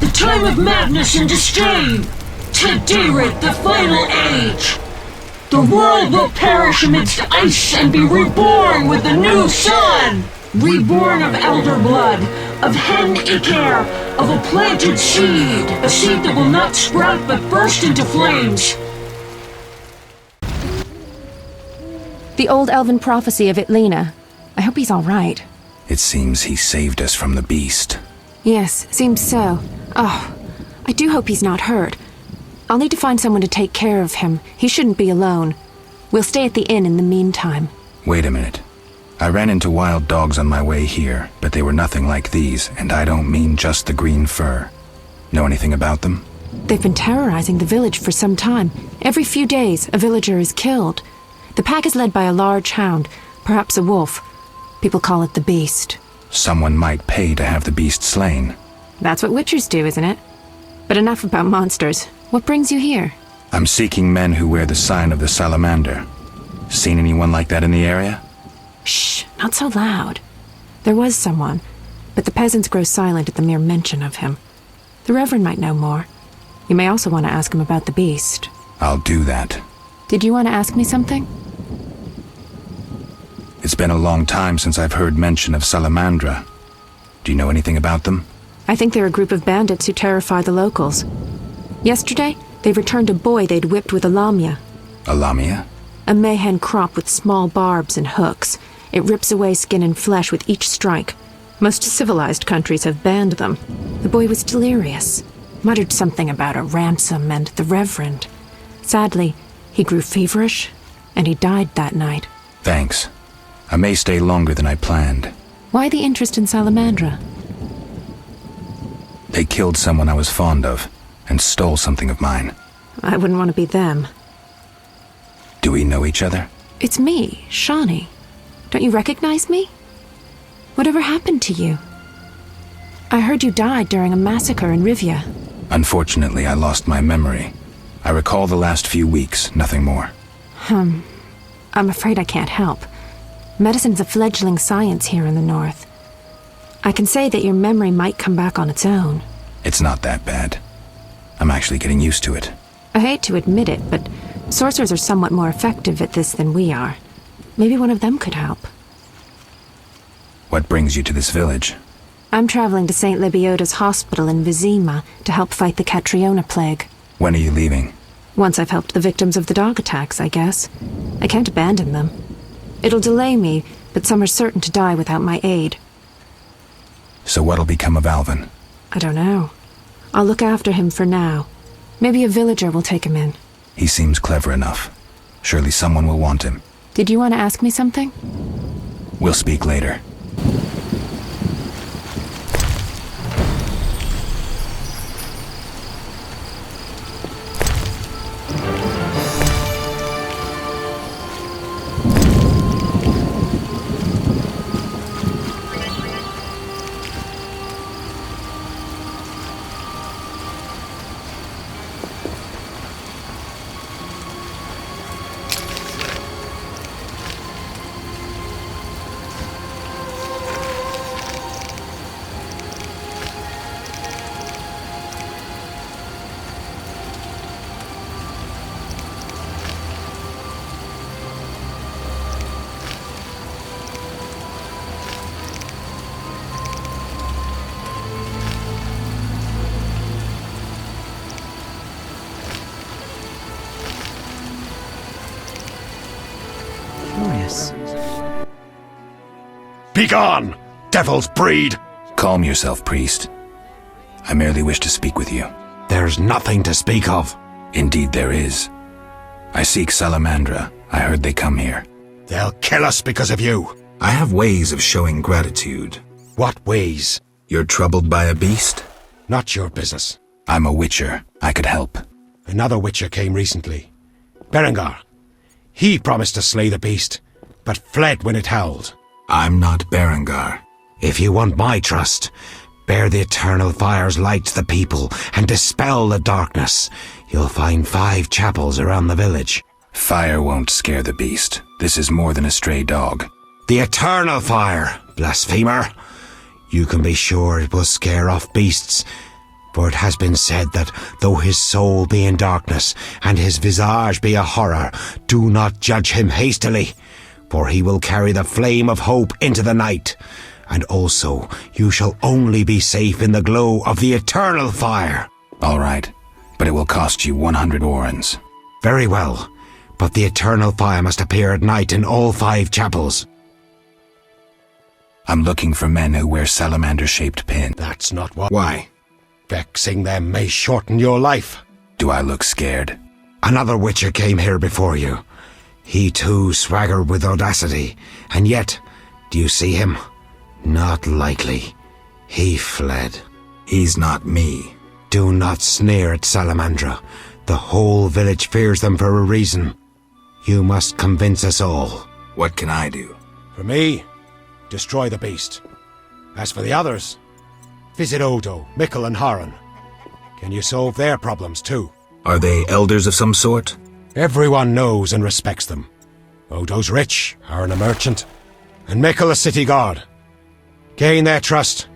The time of madness and disdain. To Dirith, the final age. The world will perish amidst ice and be reborn with the new sun. Reborn of elder blood, of hen Icair, of a planted seed. A seed that will not sprout but burst into flames. The old elven prophecy of Itlena. I hope he's all right. It seems he saved us from the beast. Yes, seems so. Oh, I do hope he's not hurt. I'll need to find someone to take care of him. He shouldn't be alone. We'll stay at the inn in the meantime. Wait a minute. I ran into wild dogs on my way here, but they were nothing like these, and I don't mean just the green fur. Know anything about them? They've been terrorizing the village for some time. Every few days, a villager is killed. The pack is led by a large hound, perhaps a wolf. People call it the Beast. Someone might pay to have the beast slain. That's what witchers do, isn't it? But enough about monsters. What brings you here? I'm seeking men who wear the sign of the salamander. Seen anyone like that in the area? Shh, not so loud. There was someone, but the peasants grow silent at the mere mention of him. The Reverend might know more. You may also want to ask him about the beast. I'll do that. Did you want to ask me something? It's been a long time since I've heard mention of Salamandra. Do you know anything about them? I think they're a group of bandits who terrify the locals. Yesterday, they returned a boy they'd whipped with a lamia. A lamia? A mayhen crop with small barbs and hooks. It rips away skin and flesh with each strike. Most civilized countries have banned them. The boy was delirious. Muttered something about a ransom and the Reverend. Sadly, he grew feverish, and he died that night. Thanks. I may stay longer than I planned. Why the interest in Salamandra? They killed someone I was fond of, and stole something of mine. I wouldn't want to be them. Do we know each other? It's me, Shawnee. Don't you recognize me? Whatever happened to you? I heard you died during a massacre in Rivia. Unfortunately, I lost my memory. I recall the last few weeks, nothing more. I'm afraid I can't help. Medicine's a fledgling science here in the north. I can say that your memory might come back on its own. It's not that bad. I'm actually getting used to it. I hate to admit it, but sorcerers are somewhat more effective at this than we are. Maybe one of them could help. What brings you to this village? I'm traveling to St. Lebioda's hospital in Vizima to help fight the Catriona plague. When are you leaving? Once I've helped the victims of the dog attacks, I guess. I can't abandon them. It'll delay me, but some are certain to die without my aid. So what'll become of Alvin? I don't know. I'll look after him for now. Maybe a villager will take him in. He seems clever enough. Surely someone will want him. Did you want to ask me something? We'll speak later. Begone, devil's breed! Calm yourself, priest. I merely wish to speak with you. There's nothing to speak of. Indeed there is. I seek Salamandra. I heard they come here. They'll kill us because of you. I have ways of showing gratitude. What ways? You're troubled by a beast? Not your business. I'm a witcher. I could help. Another witcher came recently. Berengar. He promised to slay the beast, but fled when it howled. I'm not Berengar. If you want my trust, bear the eternal fire's light to the people and dispel the darkness. You'll find 5 chapels around the village. Fire won't scare the beast. This is more than a stray dog. The eternal fire, blasphemer. You can be sure it will scare off beasts, for it has been said that though his soul be in darkness and his visage be a horror, do not judge him hastily, for he will carry the flame of hope into the night. And also, you shall only be safe in the glow of the eternal fire. All right, but it will cost you 100 orens. Very well, but the eternal fire must appear at night in all 5 chapels. I'm looking for men who wear salamander-shaped pin. That's not what... Why? Vexing them may shorten your life. Do I look scared? Another witcher came here before you. He too swaggered with audacity, and yet, do you see him? Not likely. He fled. He's not me. Do not sneer at Salamandra. The whole village fears them for a reason. You must convince us all. What can I do? For me, destroy the beast. As for the others, visit Odo, Mikkel and Haran. Can you solve their problems too? Are they elders of some sort? Everyone knows and respects them. Odo's rich, Haran a merchant, and Mikkel a city guard. Gain their trust,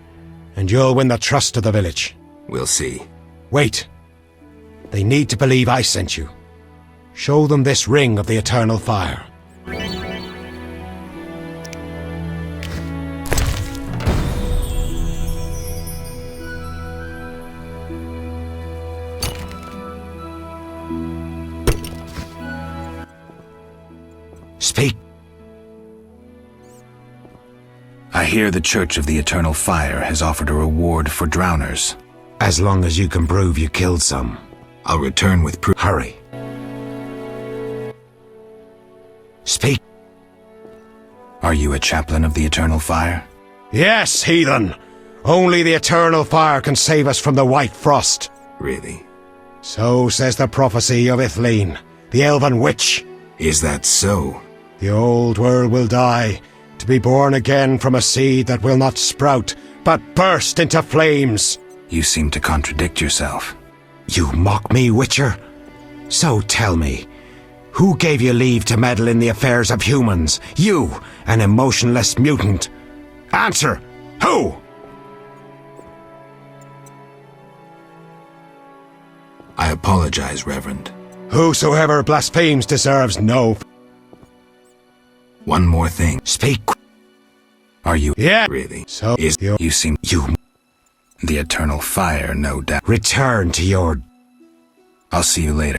and you'll win the trust of the village. We'll see. Wait. They need to believe I sent you. Show them this ring of the eternal fire. Speak. I hear the Church of the Eternal Fire has offered a reward for drowners. As long as you can prove you killed some. I'll return with proof. Hurry. Speak. Are you a chaplain of the Eternal Fire? Yes, heathen. Only the Eternal Fire can save us from the White Frost. Really? So says the prophecy of Ithleen, the elven witch. Is that so? The old world will die, to be born again from a seed that will not sprout, but burst into flames. You seem to contradict yourself. You mock me, Witcher? So tell me, who gave you leave to meddle in the affairs of humans? You, an emotionless mutant. Answer! Who? I apologize, Reverend. Whosoever blasphemes deserves no... One more thing. Speak. Are you... Yeah. Really? So you seem... You... The Eternal Fire, no doubt. Return to your... I'll see you later.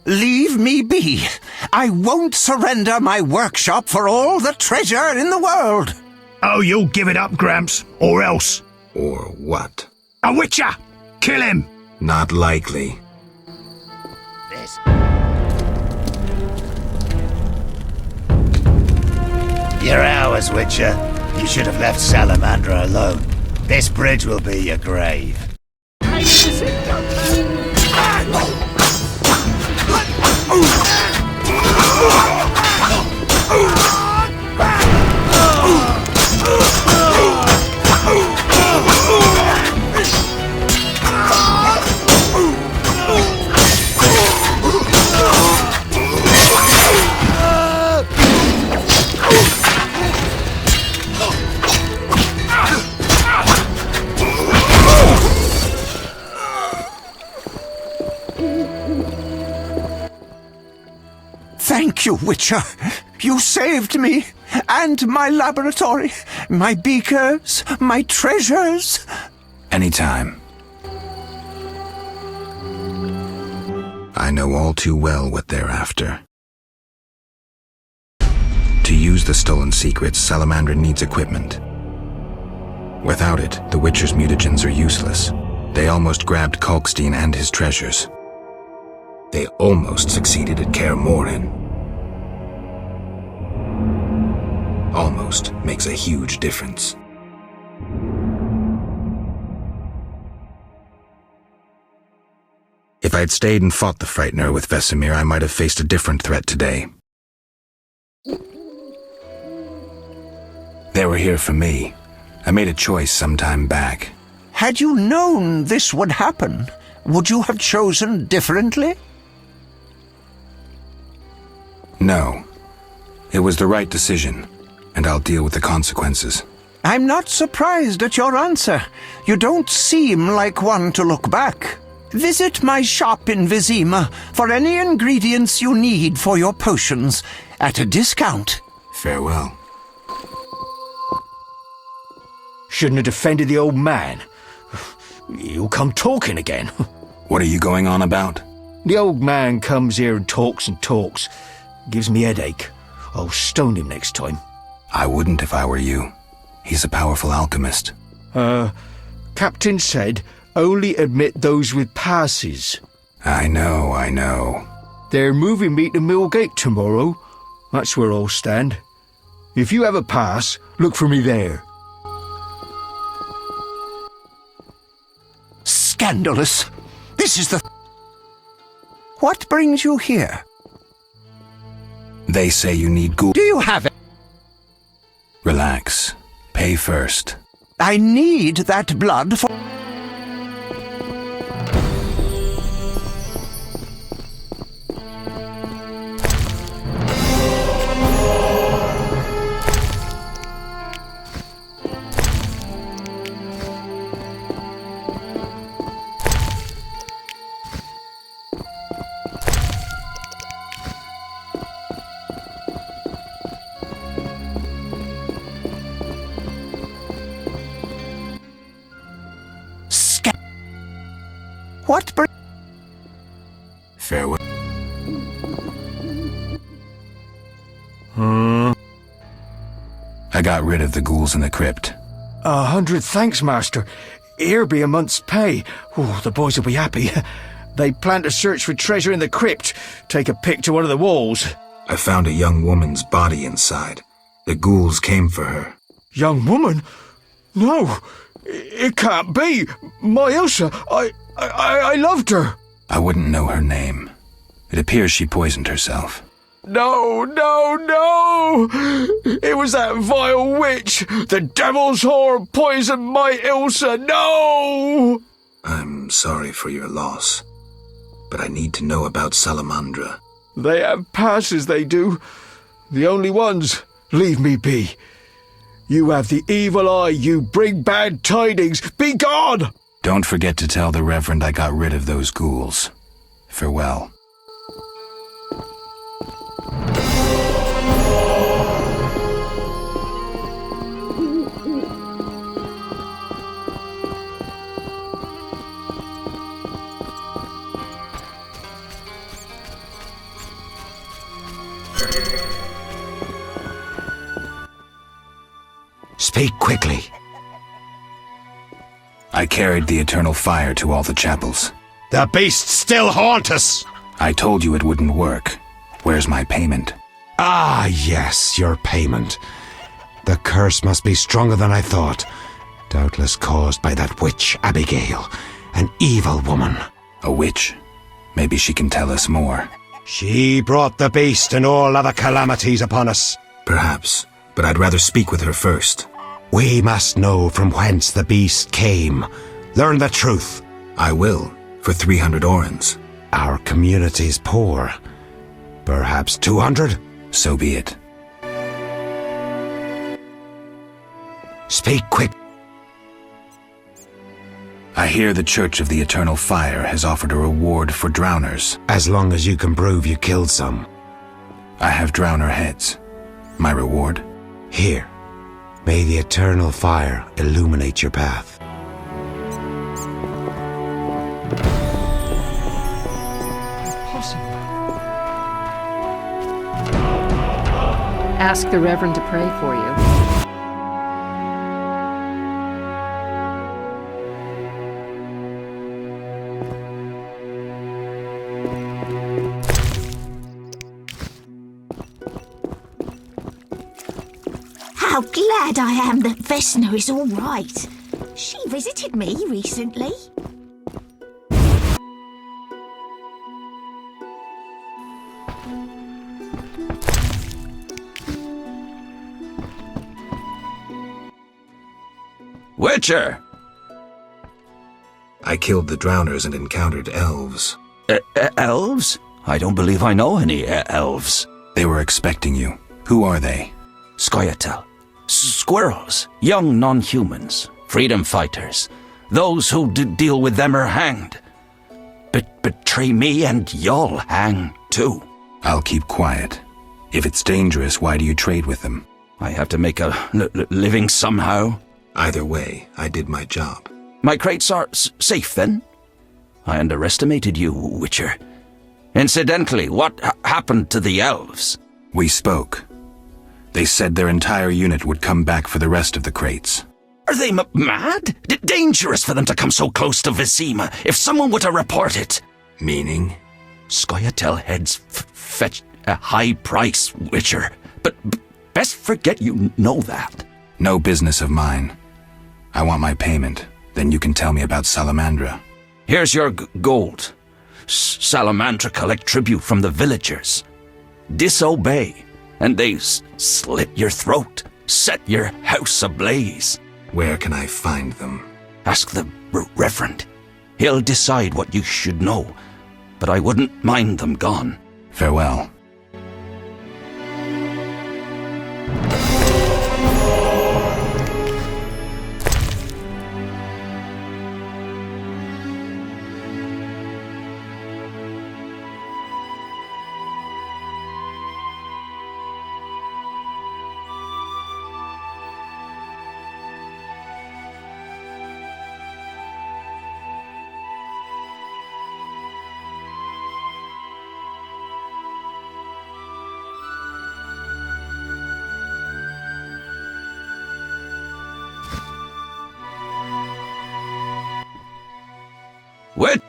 Leave me be. I won't surrender my workshop for all the treasure in the world. Oh, you'll give it up, Gramps, or else. Or what? A witcher! Kill him! Not likely. You're ours, Witcher. You should have left Salamandra alone. This bridge will be your grave. Thank you, Witcher. You saved me, and my laboratory, my beakers, my treasures. Anytime. I know all too well what they're after. To use the stolen secrets, Salamandra needs equipment. Without it, the Witcher's mutagens are useless. They almost grabbed Kalkstein and his treasures. They almost succeeded at Kaer Morhen. Almost makes a huge difference. If I had stayed and fought the Frightener with Vesemir, I might have faced a different threat today. They were here for me. I made a choice some time back. Had you known this would happen, would you have chosen differently? No. It was the right decision, and I'll deal with the consequences. I'm not surprised at your answer. You don't seem like one to look back. Visit my shop in Vizima for any ingredients you need for your potions at a discount. Farewell. Shouldn't have defended the old man. He'll come talking again. What are you going on about? The old man comes here and talks. Gives me headache. I'll stone him next time. I wouldn't if I were you. He's a powerful alchemist. Captain said only admit those with passes. I know. They're moving me to Millgate tomorrow. That's where I'll stand. If you have a pass, look for me there. Scandalous. This is the... What brings you here? They say you need ghoul. Do you have it? Relax. Pay first. I need that blood for... What Farewell. I got rid of the ghouls in the crypt. 100 thanks, Master. Here be a month's pay. Oh, the boys will be happy. They plan to search for treasure in the crypt. Take a pic to one of the walls. I found a young woman's body inside. The ghouls came for her. Young woman? No, it can't be. My Ilsa, I loved her. I wouldn't know her name. It appears she poisoned herself. No! It was that vile witch! The devil's whore poisoned my Ilsa! No! I'm sorry for your loss, but I need to know about Salamandra. They have passes, they do. The only ones. Leave me be. You have the evil eye, you bring bad tidings. Be gone! Don't forget to tell the Reverend I got rid of those ghouls. Farewell. Speak quickly. I carried the eternal fire to all the chapels. The beasts still haunt us! I told you it wouldn't work. Where's my payment? Ah, yes, your payment. The curse must be stronger than I thought. Doubtless caused by that witch, Abigail. An evil woman. A witch? Maybe she can tell us more. She brought the beast and all other calamities upon us. Perhaps, but I'd rather speak with her first. We must know from whence the beast came. Learn the truth. I will, for 300 orens. Our community's poor. Perhaps 200? So be it. Speak quick. I hear the Church of the Eternal Fire has offered a reward for drowners. As long as you can prove you killed some. I have drowner heads. My reward? Here. May the Eternal Fire illuminate your path. Ask the Reverend to pray for you. How glad I am that Vesna is all right. She visited me recently. Witcher! I killed the drowners and encountered elves. Elves? I don't believe I know any elves. They were expecting you. Who are they? Scoia'tael. Squirrels. Young non-humans. Freedom fighters. Those who deal with them are hanged. betray me and you'll hang too. I'll keep quiet. If it's dangerous, why do you trade with them? I have to make a living somehow. Either way, I did my job. My crates are safe then? I underestimated you, Witcher. Incidentally, what happened to the elves? We spoke. They said their entire unit would come back for the rest of the crates. Are they mad? Dangerous for them to come so close to Vizima. If someone were to report it. Meaning? Scoia'tael heads fetch a high price, Witcher. But best forget you know that. No business of mine. I want my payment. Then you can tell me about Salamandra. Here's your gold. Salamandra collect tribute from the villagers. Disobey, and they slit your throat, set your house ablaze. Where can I find them? Ask the Reverend. He'll decide what you should know, but I wouldn't mind them gone. Farewell. What?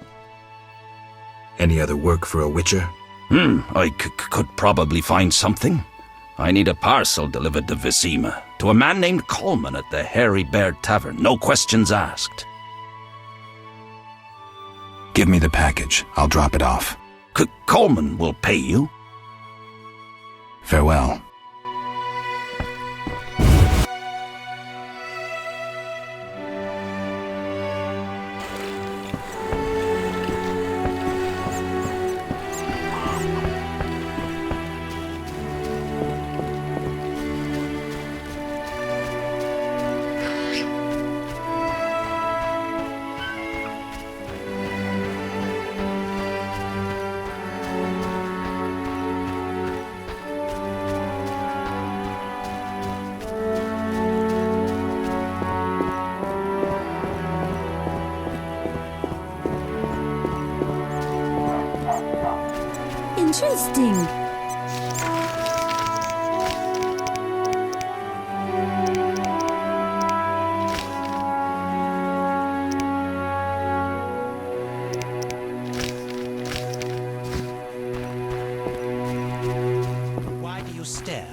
Any other work for a Witcher? I could probably find something. I need a parcel delivered to Vizima, to a man named Coleman at the Hairy Bear Tavern. No questions asked. Give me the package. I'll drop it off. Coleman will pay you. Farewell. Interesting. Why do you stare?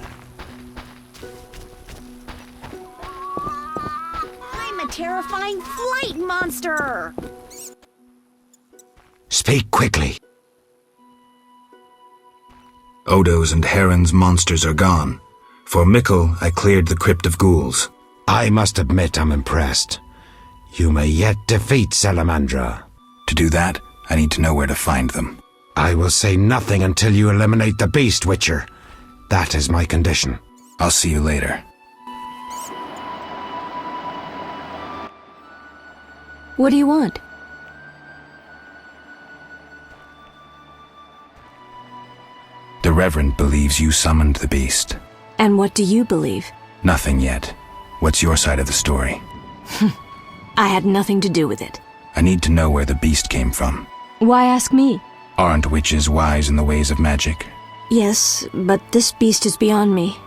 I'm a terrifying flight monster! Speak quickly. Odo's and Heron's monsters are gone. For Mickle, I cleared the Crypt of Ghouls. I must admit I'm impressed. You may yet defeat Salamandra. To do that, I need to know where to find them. I will say nothing until you eliminate the beast, Witcher. That is my condition. I'll see you later. What do you want? The Reverend believes you summoned the beast. And what do you believe? Nothing yet. What's your side of the story? I had nothing to do with it. I need to know where the beast came from. Why ask me? Aren't witches wise in the ways of magic? Yes, but this beast is beyond me.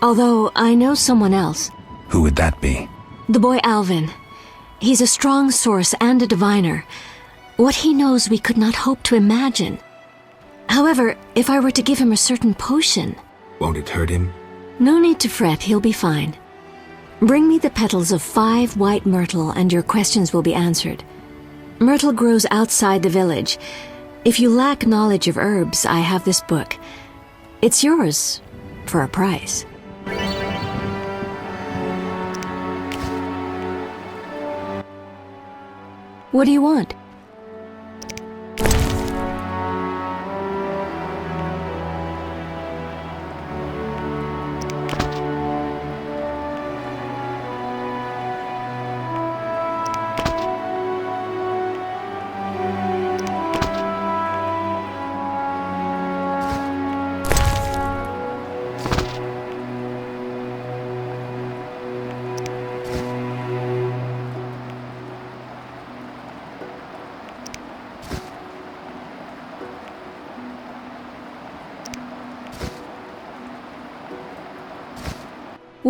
Although I know someone else. Who would that be? The boy Alvin. He's a strong source and a diviner. What he knows we could not hope to imagine. However, if I were to give him a certain potion... Won't it hurt him? No need to fret, he'll be fine. Bring me the petals of 5 white myrtle and your questions will be answered. Myrtle grows outside the village. If you lack knowledge of herbs, I have this book. It's yours, for a price. What do you want?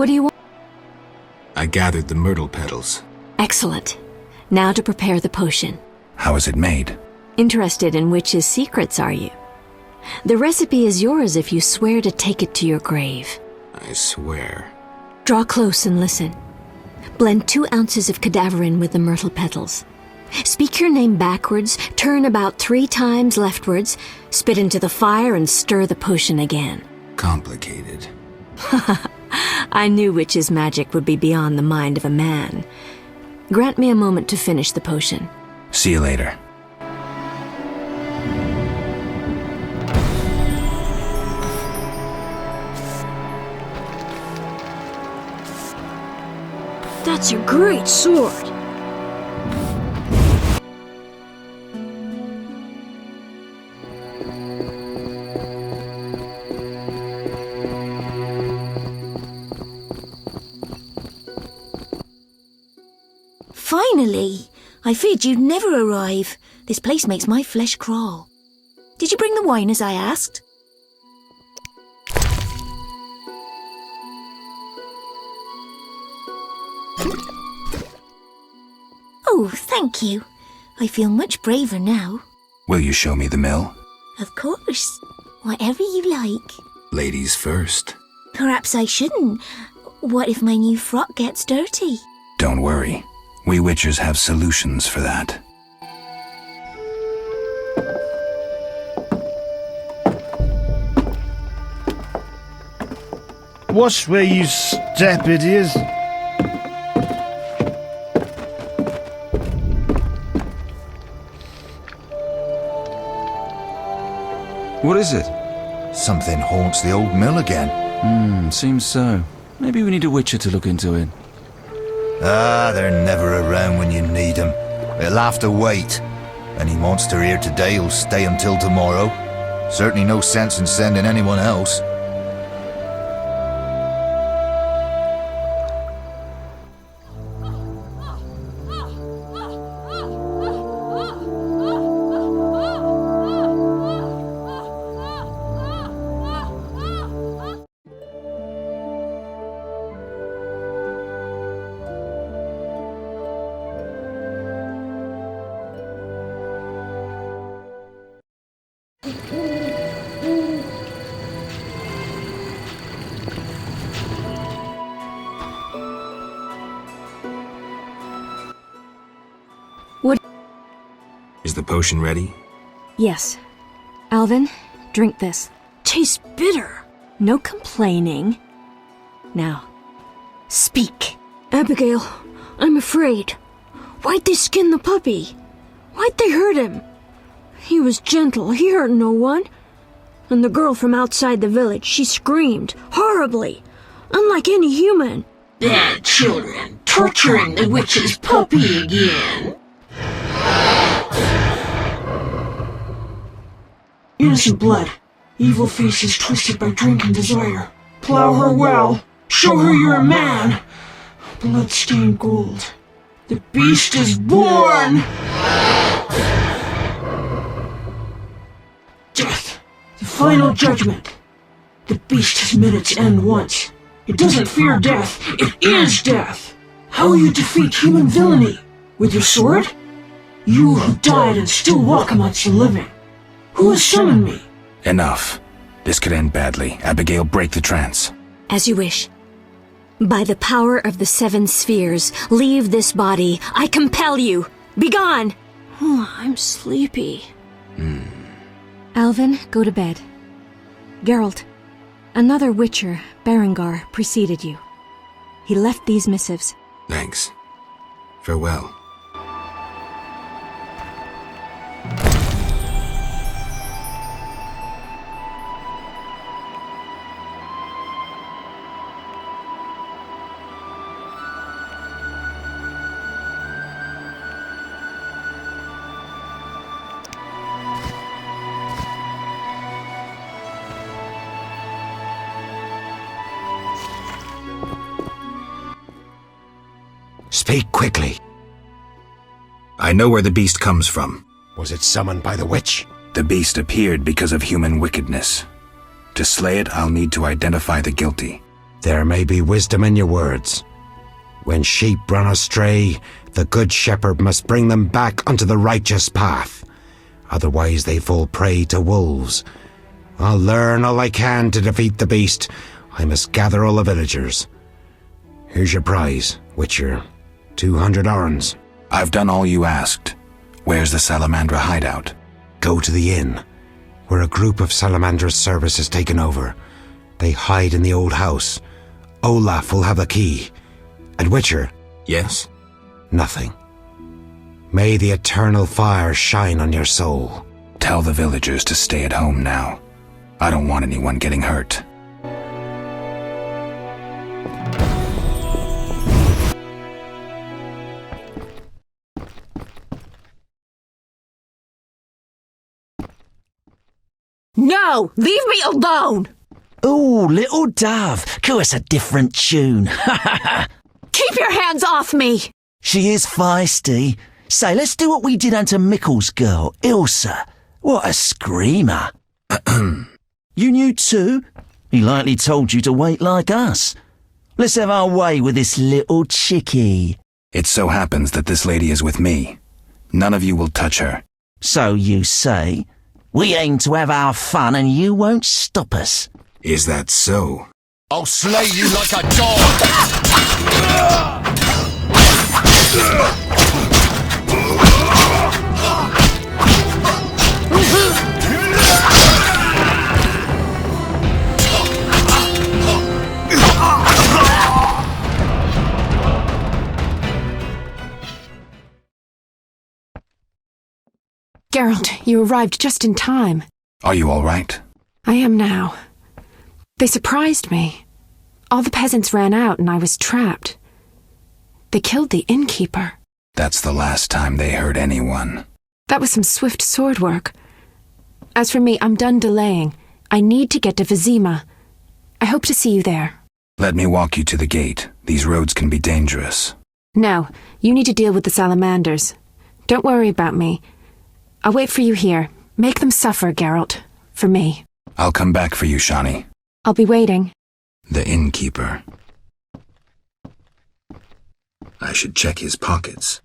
What do you want? I gathered the myrtle petals. Excellent. Now to prepare the potion. How is it made? Interested in witches' secrets, are you? The recipe is yours if you swear to take it to your grave. I swear. Draw close and listen. Blend 2 ounces of cadaverin with the myrtle petals. Speak your name backwards, turn about 3 times leftwards, spit into the fire and stir the potion again. Complicated. I knew witches' magic would be beyond the mind of a man. Grant me a moment to finish the potion. See you later. That's a great sword. Finally! I feared you'd never arrive. This place makes my flesh crawl. Did you bring the wine as I asked? Oh, thank you. I feel much braver now. Will you show me the mill? Of course. Whatever you like. Ladies first. Perhaps I shouldn't. What if my new frock gets dirty? Don't worry. We witchers have solutions for that. Watch where you step, idiots. What is it? Something haunts the old mill again. Seems so. Maybe we need a witcher to look into it. Ah, they're never around when you need them. It'll have to wait. Any monster here today will stay until tomorrow. Certainly no sense in sending anyone else. Is the potion ready? Yes. Alvin, drink this. Tastes bitter. No complaining. Now, speak. Abigail, I'm afraid. Why'd they skin the puppy? Why'd they hurt him? He was gentle, he hurt no one. And the girl from outside the village, she screamed, horribly, unlike any human. Bad children, torturing the witch's puppy again. Innocent blood. Evil faces twisted by drink and desire. Plow her well. Show her you're a man. Blood-stained gold. The beast is born! Death. The final judgment. The beast has met its end once. It doesn't fear death. It is death. How will you defeat human villainy? With your sword? You who died and still walk amongst the living. Who has summoned me? Enough. This could end badly. Abigail, break the trance. As you wish. By the power of the 7 spheres, leave this body. I compel you. Begone! Oh, I'm sleepy. Alvin, go to bed. Geralt, another witcher, Berengar, preceded you. He left these missives. Thanks. Farewell. Speak quickly. I know where the beast comes from. Was it summoned by the witch? The beast appeared because of human wickedness. To slay it, I'll need to identify the guilty. There may be wisdom in your words. When sheep run astray, the good shepherd must bring them back onto the righteous path. Otherwise they fall prey to wolves. I'll learn all I can to defeat the beast. I must gather all the villagers. Here's your prize, Witcher. 200 orens. I've done all you asked. Where's the Salamandra hideout? Go to the inn, where a group of Salamandra's service has taken over. They hide in the old house. Olaf will have the key. And Witcher? Yes? Nothing. May the eternal fire shine on your soul. Tell the villagers to stay at home now. I don't want anyone getting hurt. No! Leave me alone! Ooh, little dove. Cool, it's a different tune. Keep your hands off me! She is feisty. Say, let's do what we did unto Mickle's girl, Ilsa. What a screamer. You knew too? He likely told you to wait like us. Let's have our way with this little chickie. It so happens that this lady is with me. None of you will touch her. So you say? We aim to have our fun and you won't stop us. Is that so? I'll slay you like a dog! Geralt, you arrived just in time. Are you all right? I am now. They surprised me. All the peasants ran out and I was trapped. They killed the innkeeper. That's the last time they hurt anyone. That was some swift sword work. As for me, I'm done delaying. I need to get to Vizima. I hope to see you there. Let me walk you to the gate. These roads can be dangerous. No, you need to deal with the salamanders. Don't worry about me. I'll wait for you here. Make them suffer, Geralt. For me. I'll come back for you, Shani. I'll be waiting. The innkeeper. I should check his pockets.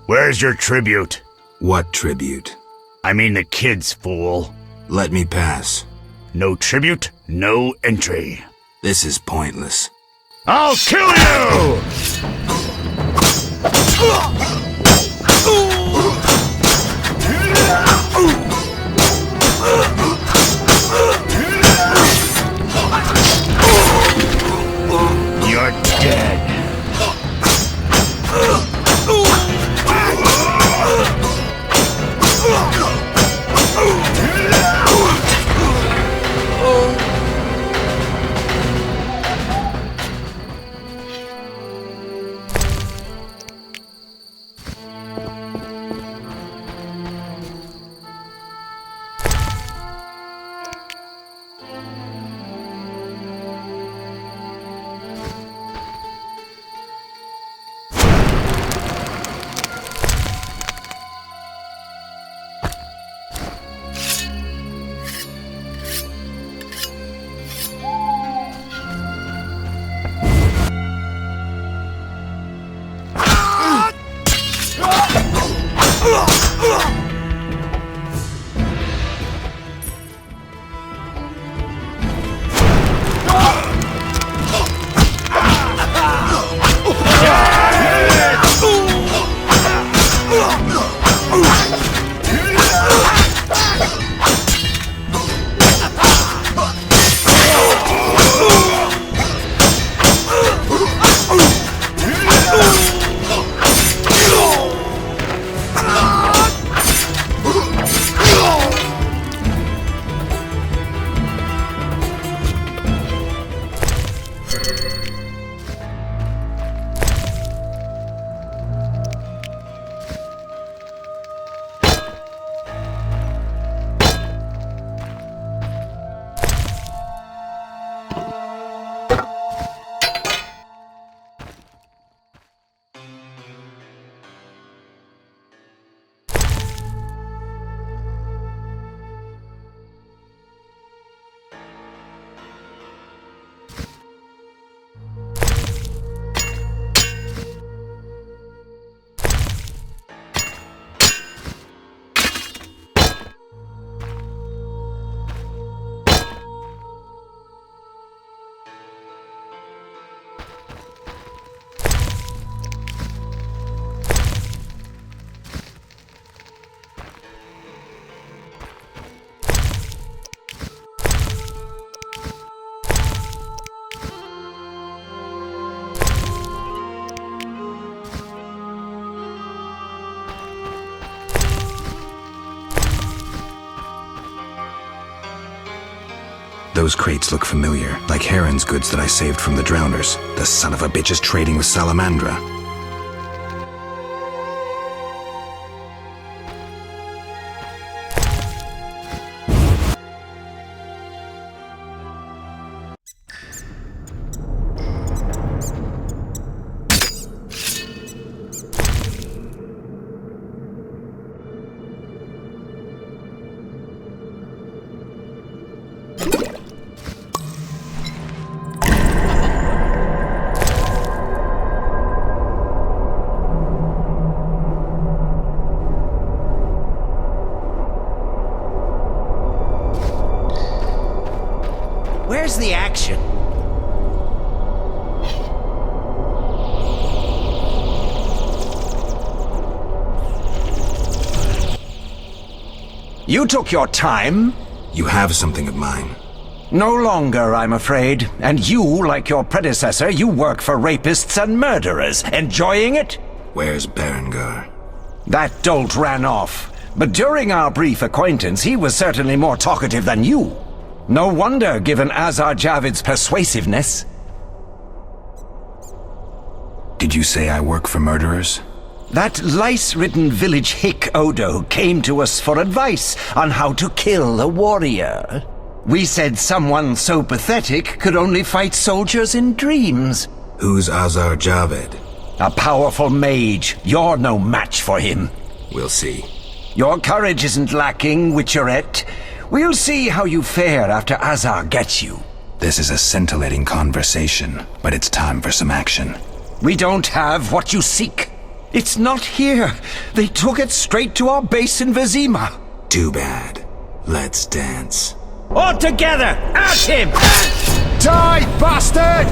Where's your tribute? What tribute? I mean the kids, fool. Let me pass. No tribute, no entry. This is pointless. I'll kill you! You're dead. Those crates look familiar, like Heron's goods that I saved from the drowners. The son of a bitch is trading with Salamandra. Where's the action? You took your time. You have something of mine. No longer, I'm afraid. And you, like your predecessor, you work for rapists and murderers. Enjoying it? Where's Berengar? That dolt ran off. But during our brief acquaintance, he was certainly more talkative than you. No wonder, given Azar Javid's persuasiveness. Did you say I work for murderers? That lice-ridden village hick Odo came to us for advice on how to kill a warrior. We said someone so pathetic could only fight soldiers in dreams. Who's Azar Javid? A powerful mage. You're no match for him. We'll see. Your courage isn't lacking, Witcherette. We'll see how you fare after Azar gets you. This is a scintillating conversation, but it's time for some action. We don't have what you seek. It's not here. They took it straight to our base in Vizima. Too bad. Let's dance. All together! At him! Die, bastard!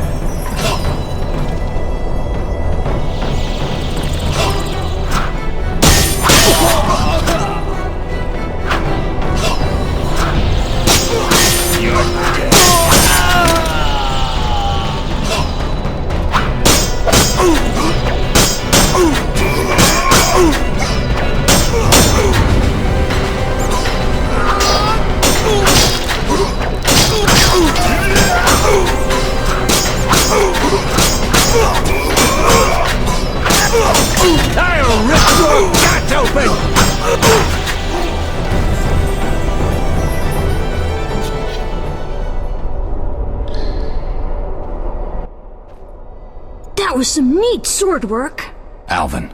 That was some neat sword work. Alvin,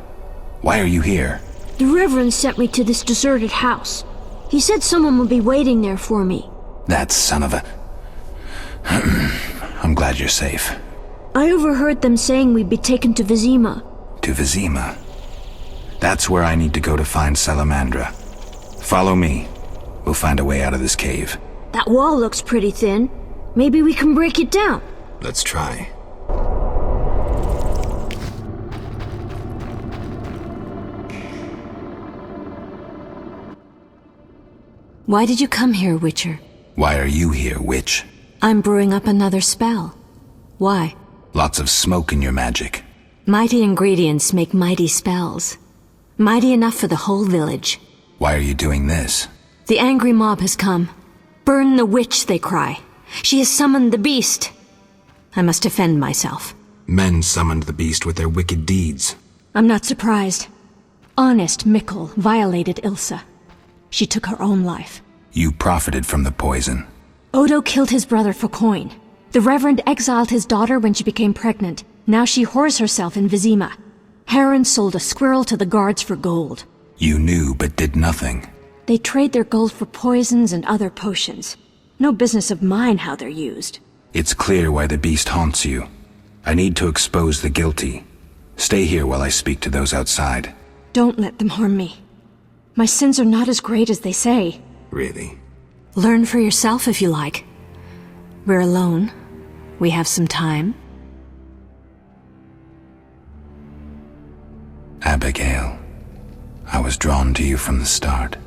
why are you here? The Reverend sent me to this deserted house. He said someone would be waiting there for me. That son of a... I'm glad you're safe. I overheard them saying we'd be taken to Vizima. To Vizima? That's where I need to go to find Salamandra. Follow me. We'll find a way out of this cave. That wall looks pretty thin. Maybe we can break it down. Let's try. Why did you come here, Witcher? Why are you here, witch? I'm brewing up another spell. Why? Lots of smoke in your magic. Mighty ingredients make mighty spells. Mighty enough for the whole village. Why are you doing this? The angry mob has come. Burn the witch, they cry. She has summoned the beast. I must defend myself. Men summoned the beast with their wicked deeds. I'm not surprised. Honest Mikkel violated Ilsa. She took her own life. You profited from the poison. Odo killed his brother for coin. The Reverend exiled his daughter when she became pregnant. Now she whores herself in Vizima. Heron sold a squirrel to the guards for gold. You knew but did nothing. They trade their gold for poisons and other potions. No business of mine how they're used. It's clear why the beast haunts you. I need to expose the guilty. Stay here while I speak to those outside. Don't let them harm me. My sins are not as great as they say. Really? Learn for yourself if you like. We're alone. We have some time. Abigail, I was drawn to you from the start.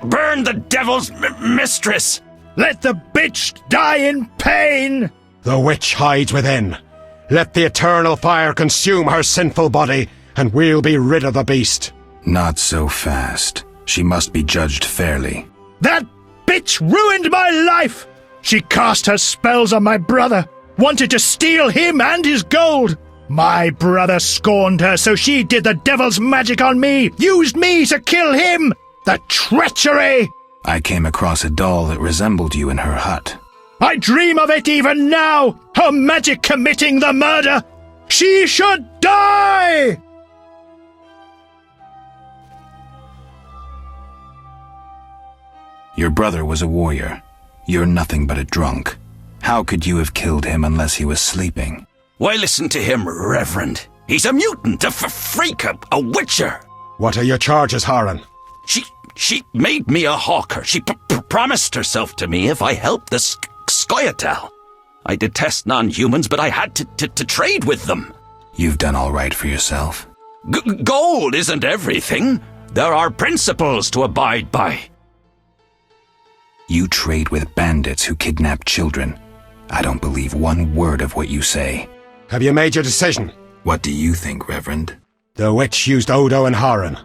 Burn the devil's mistress! Let the bitch die in pain! The witch hides within. Let the eternal fire consume her sinful body, and we'll be rid of the beast. Not so fast. She must be judged fairly. That bitch ruined my life! She cast her spells on my brother, wanted to steal him and his gold. My brother scorned her, so she did the devil's magic on me, used me to kill him! The treachery! I came across a doll that resembled you in her hut. I dream of it even now! Her magic committing the murder! She should die! Your brother was a warrior. You're nothing but a drunk. How could you have killed him unless he was sleeping? Why listen to him, Reverend? He's a mutant, a freak, a witcher! What are your charges, Haran? She made me a hawker. She promised herself to me if I helped the Scoia'tael. I detest non-humans, but I had to trade with them. You've done all right for yourself. Gold isn't everything. There are principles to abide by. You trade with bandits who kidnap children. I don't believe one word of what you say. Have you made your decision? What do you think, Reverend? The witch used Odo and Haran.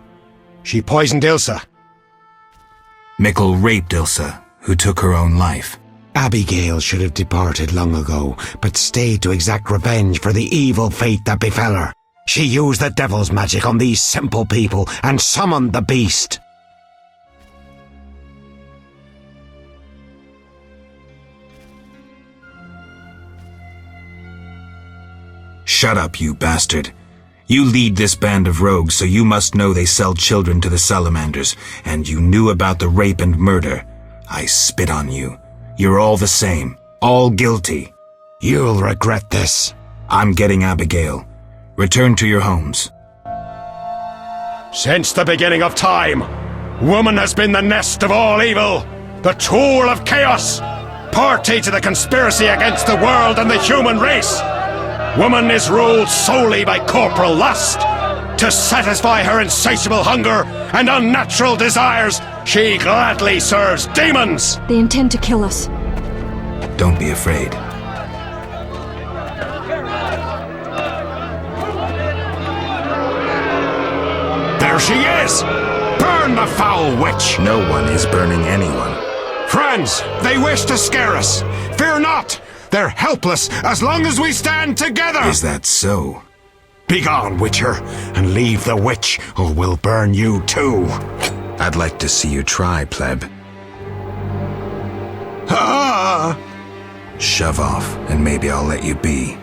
She poisoned Ilsa. Mikkel raped Ilsa, who took her own life. Abigail should have departed long ago, but stayed to exact revenge for the evil fate that befell her. She used the devil's magic on these simple people and summoned the beast. Shut up, you bastard. You lead this band of rogues, so you must know they sell children to the salamanders, and you knew about the rape and murder. I spit on you. You're all the same. All guilty. You'll regret this. I'm getting Abigail. Return to your homes. Since the beginning of time, woman has been the nest of all evil, the tool of chaos, party to the conspiracy against the world and the human race. Woman is ruled solely by corporal lust. To satisfy her insatiable hunger and unnatural desires, she gladly serves demons. They intend to kill us. Don't be afraid. There she is! Burn the foul witch! No one is burning anyone. Friends, they wish to scare us. Fear not! They're helpless as long as we stand together! Is that so? Begone, Witcher, and leave the witch, or we'll burn you too. I'd like to see you try, pleb. Ah! Shove off, and maybe I'll let you be.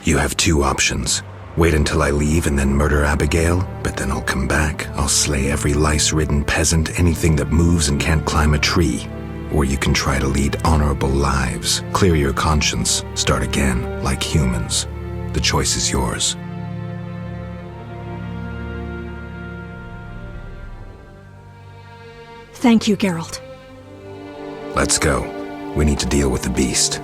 You have two options. Wait until I leave and then murder Abigail, but then I'll come back. I'll slay every lice-ridden peasant, anything that moves and can't climb a tree. Or you can try to lead honorable lives, clear your conscience, start again, like humans. The choice is yours. Thank you, Geralt. Let's go. We need to deal with the beast.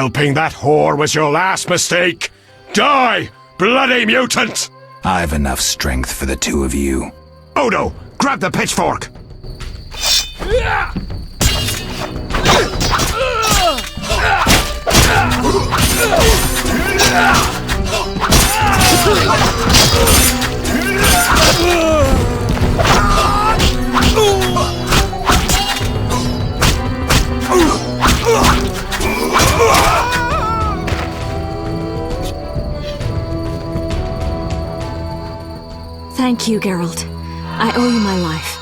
Helping that whore was your last mistake. Die, bloody mutant! I've enough strength for the two of you. Odo, grab the pitchfork! Thank you, Geralt. I owe you my life.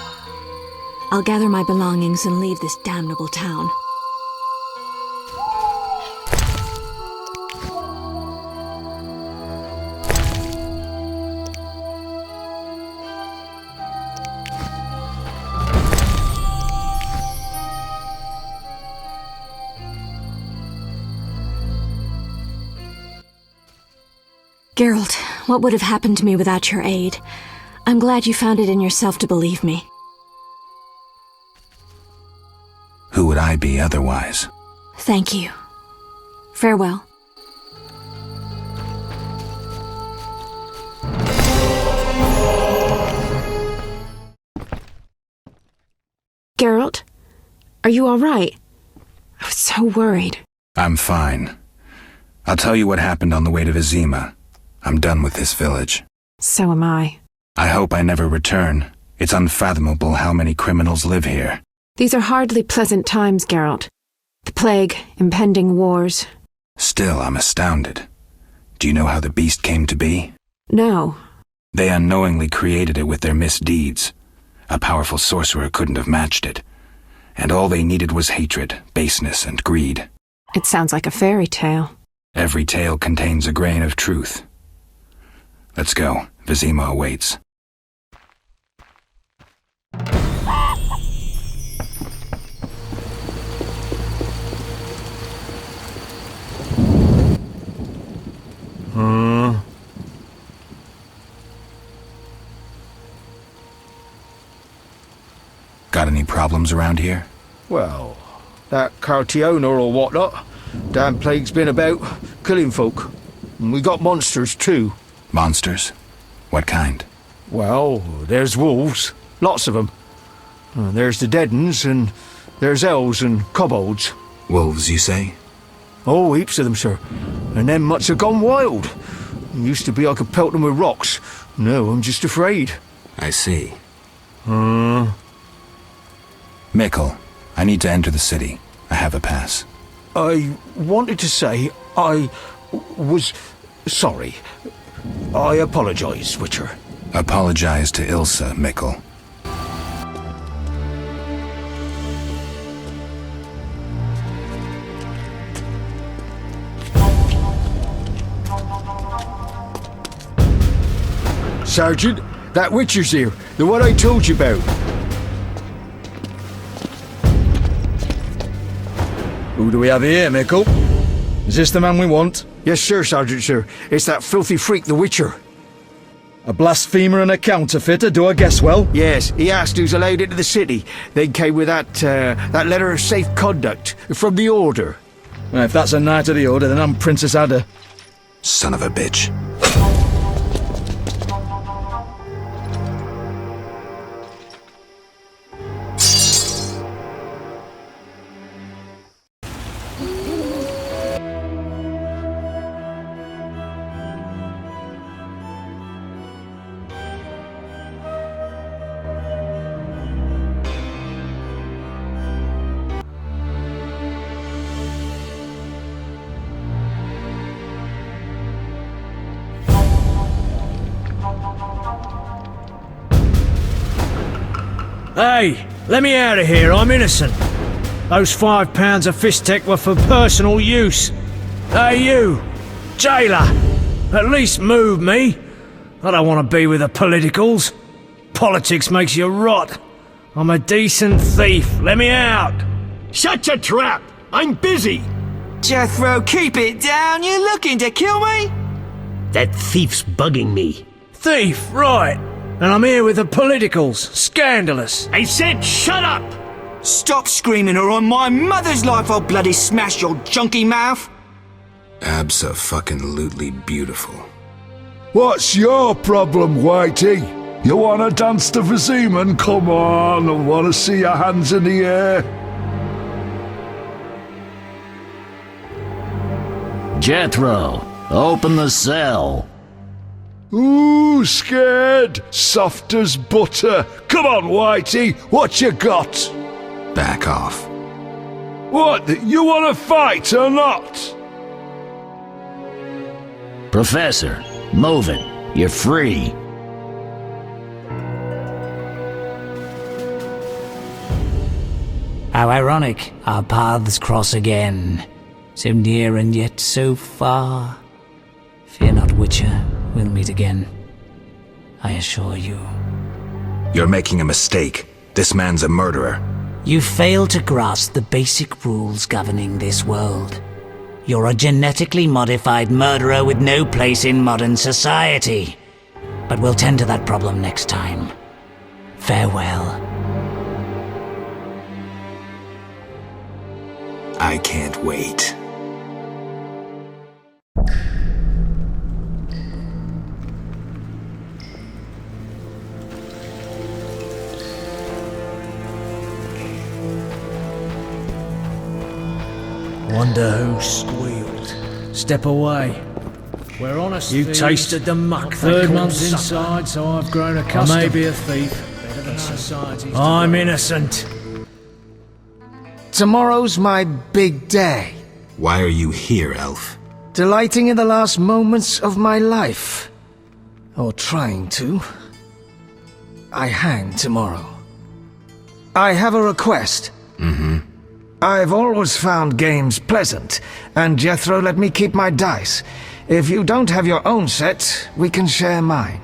I'll gather my belongings and leave this damnable town. Geralt, what would have happened to me without your aid? I'm glad you found it in yourself to believe me. Who would I be otherwise? Thank you. Farewell. Geralt? Are you all right? I was so worried. I'm fine. I'll tell you what happened on the way to Vizima. I'm done with this village. So am I. I hope I never return. It's unfathomable how many criminals live here. These are hardly pleasant times, Geralt. The plague, impending wars. Still, I'm astounded. Do you know how the beast came to be? No. They unknowingly created it with their misdeeds. A powerful sorcerer couldn't have matched it. And all they needed was hatred, baseness, and greed. It sounds like a fairy tale. Every tale contains a grain of truth. Let's go. Vizima awaits. Got any problems around here? Well, that Cartiona or whatnot. Damn plague's been about, killing folk. And we got monsters too. Monsters? What kind? Well, there's wolves. Lots of them. There's the dead uns, and there's elves and kobolds. Wolves, you say? Oh, heaps of them, sir. And them mutts have gone wild. Used to be I could pelt them with rocks. No, I'm just afraid. I see. Mikkel, I need to enter the city. I have a pass. I wanted to say I was sorry. I apologise, Witcher. Apologize to Ilsa, Mikkel. Sergeant, that Witcher's here. The one I told you about. Who do we have here, Mikkel? Is this the man we want? Yes, sir, Sergeant, sir. It's that filthy freak, the Witcher. A blasphemer and a counterfeiter, do I guess well? Yes, he asked who's allowed into the city. They came with that letter of safe conduct from the Order. Well, if that's a Knight of the Order, then I'm Princess Ada. Son of a bitch. Hey, let me out of here, I'm innocent. Those £5 of fist tech were for personal use. Hey you, jailer, at least move me. I don't want to be with the politicals. Politics makes you rot. I'm a decent thief, let me out. Shut your trap, I'm busy. Jethro, keep it down, you looking to kill me? That thief's bugging me. Thief, right. And I'm here with the politicals. Scandalous. I said shut up! Stop screaming or on my mother's life I'll bloody smash your junky mouth! Abso-fucking-lutely beautiful. What's your problem, Whitey? You wanna dance to Viziman? Come on, I wanna see your hands in the air. Jethro, open the cell. Ooh, scared? Soft as butter. Come on, Whitey, what you got? Back off. What, you wanna fight or not? Professor, move it. You're free. How ironic, our paths cross again. So near and yet so far. Fear not, Witcher, we'll meet again. I assure you. You're making a mistake. This man's a murderer. You fail to grasp the basic rules governing this world. You're a genetically modified murderer with no place in modern society. But we'll tend to that problem next time. Farewell. I can't wait. Wonder who squealed. Step away. We're honest. You tasted the muck. 3rd month's inside, so I've grown accustomed. I may be a thief, I'm innocent. Tomorrow's my big day. Why are you here, Elf? Delighting in the last moments of my life. Or trying to. I hang tomorrow. I have a request. I've always found games pleasant, and Jethro let me keep my dice. If you don't have your own set, we can share mine.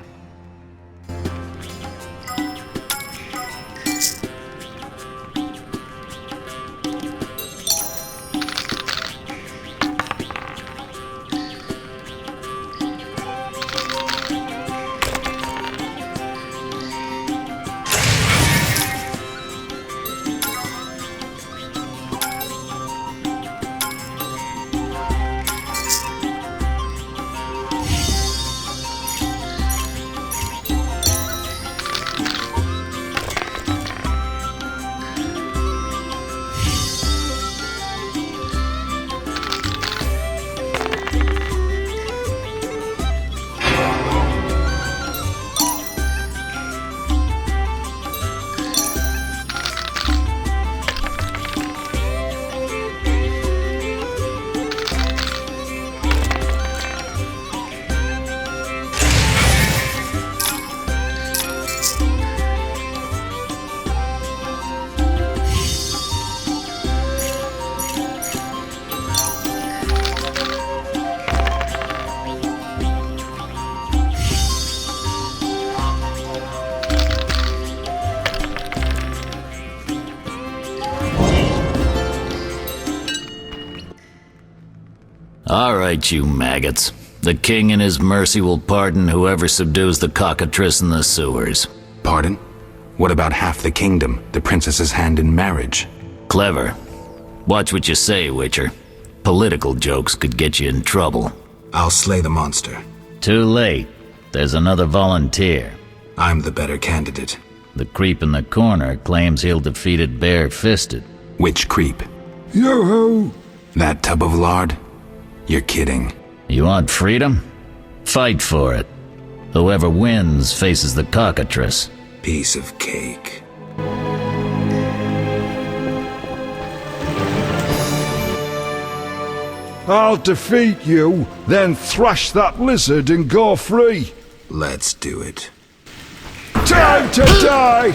All right, you maggots. The king in his mercy will pardon whoever subdues the Cockatrice in the sewers. Pardon? What about half the kingdom, the princess's hand in marriage? Clever. Watch what you say, Witcher. Political jokes could get you in trouble. I'll slay the monster. Too late. There's another volunteer. I'm the better candidate. The creep in the corner claims he'll defeat it bare-fisted. Which creep? Yoo-hoo! That tub of lard? You're kidding. You want freedom? Fight for it. Whoever wins faces the Cockatrice. Piece of cake. I'll defeat you, then thrash that lizard and go free. Let's do it. Time to die!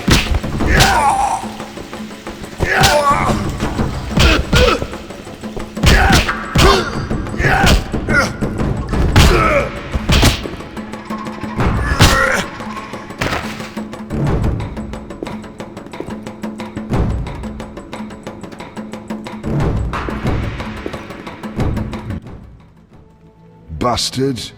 Bastard.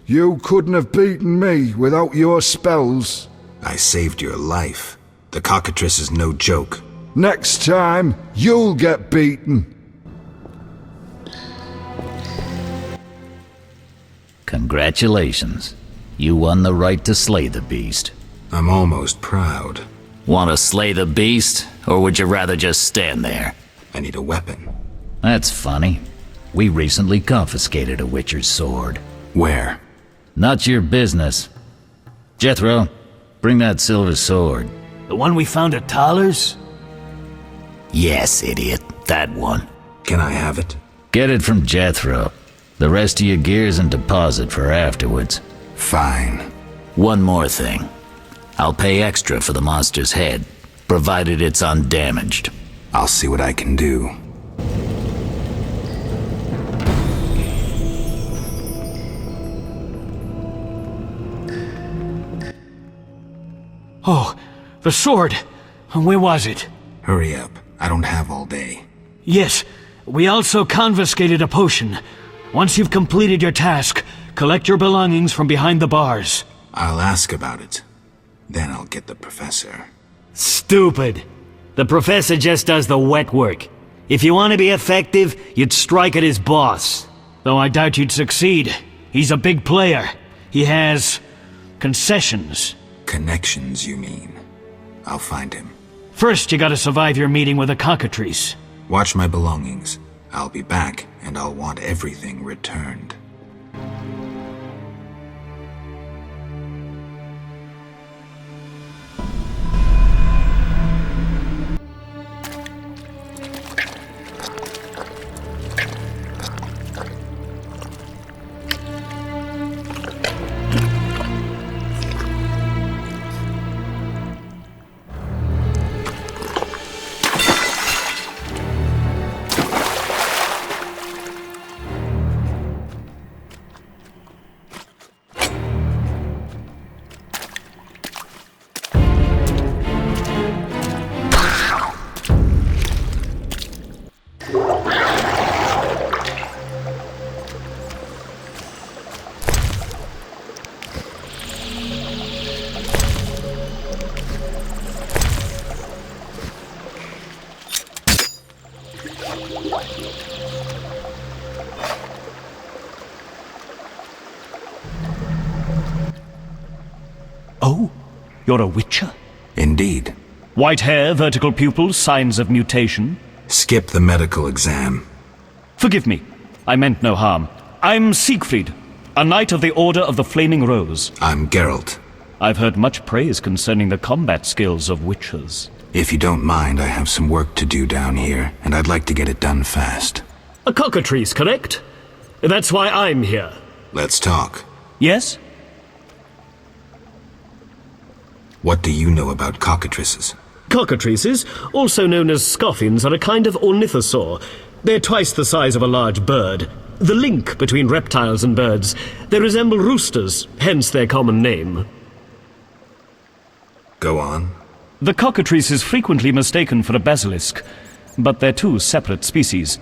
You couldn't have beaten me without your spells. I saved your life. The Cockatrice is no joke. Next time, you'll get beaten. Congratulations. You won the right to slay the beast. I'm almost proud. Want to slay the beast, or would you rather just stand there? I need a weapon. That's funny. We recently confiscated a Witcher's sword. Where? Not your business. Jethro, bring that silver sword. The one we found at Thaler's? Yes, idiot. That one. Can I have it? Get it from Jethro. The rest of your gear's in deposit for afterwards. Fine. One more thing. I'll pay extra for the monster's head, provided it's undamaged. I'll see what I can do. Oh, the sword. Where was it? Hurry up. I don't have all day. Yes, we also confiscated a potion. Once you've completed your task, collect your belongings from behind the bars. I'll ask about it. Then I'll get the professor. Stupid. The professor just does the wet work. If you want to be effective, you'd strike at his boss. Though I doubt you'd succeed. He's a big player. He has concessions. Connections, you mean? I'll find him. First, you gotta survive your meeting with a Cockatrice. Watch my belongings. I'll be back, and I'll want everything returned. You're a witcher? Indeed. White hair, vertical pupils, signs of mutation? Skip the medical exam. Forgive me. I meant no harm. I'm Siegfried, a knight of the Order of the Flaming Rose. I'm Geralt. I've heard much praise concerning the combat skills of witchers. If you don't mind, I have some work to do down here, and I'd like to get it done fast. A cockatrice, correct? That's why I'm here. Let's talk. Yes? What do you know about cockatrices? Cockatrices, also known as scoffins, are a kind of ornithosaur. They're twice the size of a large bird. The link between reptiles and birds. They resemble roosters, hence their common name. Go on. The cockatrice is frequently mistaken for a basilisk, but they're two separate species.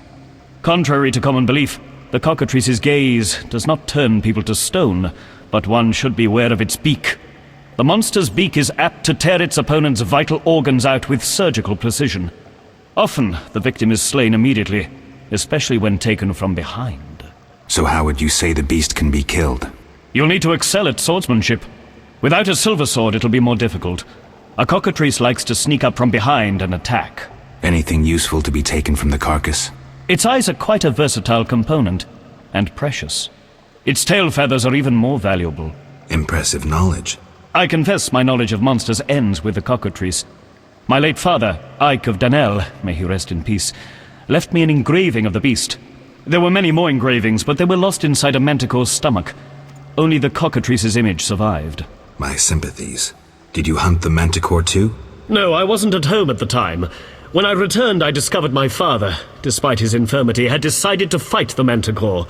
Contrary to common belief, the cockatrice's gaze does not turn people to stone, but one should beware of its beak. The monster's beak is apt to tear its opponent's vital organs out with surgical precision. Often, the victim is slain immediately, especially when taken from behind. So how would you say the beast can be killed? You'll need to excel at swordsmanship. Without a silver sword, it'll be more difficult. A cockatrice likes to sneak up from behind and attack. Anything useful to be taken from the carcass? Its eyes are quite a versatile component, and precious. Its tail feathers are even more valuable. Impressive knowledge. I confess my knowledge of monsters ends with the cockatrice. My late father, Ike of Danel, may he rest in peace, left me an engraving of the beast. There were many more engravings, but they were lost inside a manticore's stomach. Only the cockatrice's image survived. My sympathies. Did you hunt the manticore too? No, I wasn't at home at the time. When I returned, I discovered my father, despite his infirmity, had decided to fight the manticore.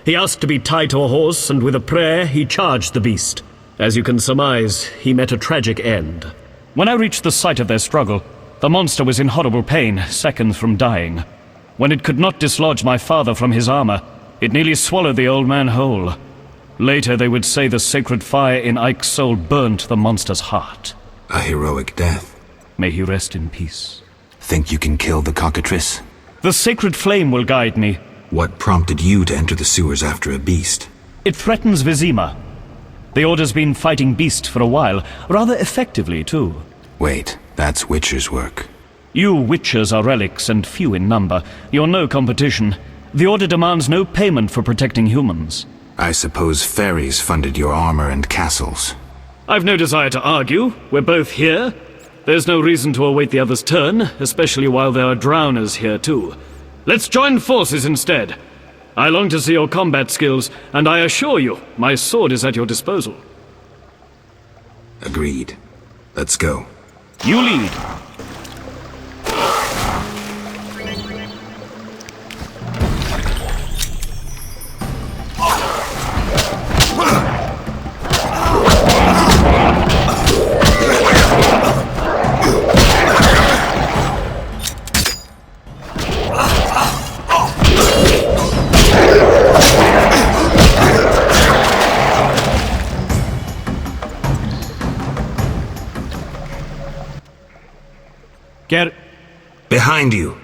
He asked to be tied to a horse, and with a prayer, he charged the beast. As you can surmise, he met a tragic end. When I reached the site of their struggle, the monster was in horrible pain, seconds from dying. When it could not dislodge my father from his armor, it nearly swallowed the old man whole. Later they would say the sacred fire in Ike's soul burnt the monster's heart. A heroic death. May he rest in peace. Think you can kill the cockatrice? The sacred flame will guide me. What prompted you to enter the sewers after a beast? It threatens Vizima. The Order's been fighting beasts for a while, rather effectively too. Wait, that's Witcher's work. You Witchers are relics and few in number. You're no competition. The Order demands no payment for protecting humans. I suppose fairies funded your armor and castles. I've no desire to argue. We're both here. There's no reason to await the other's turn, especially while there are drowners here too. Let's join forces instead. I long to see your combat skills, and I assure you, my sword is at your disposal. Agreed. Let's go. You lead. Get behind you.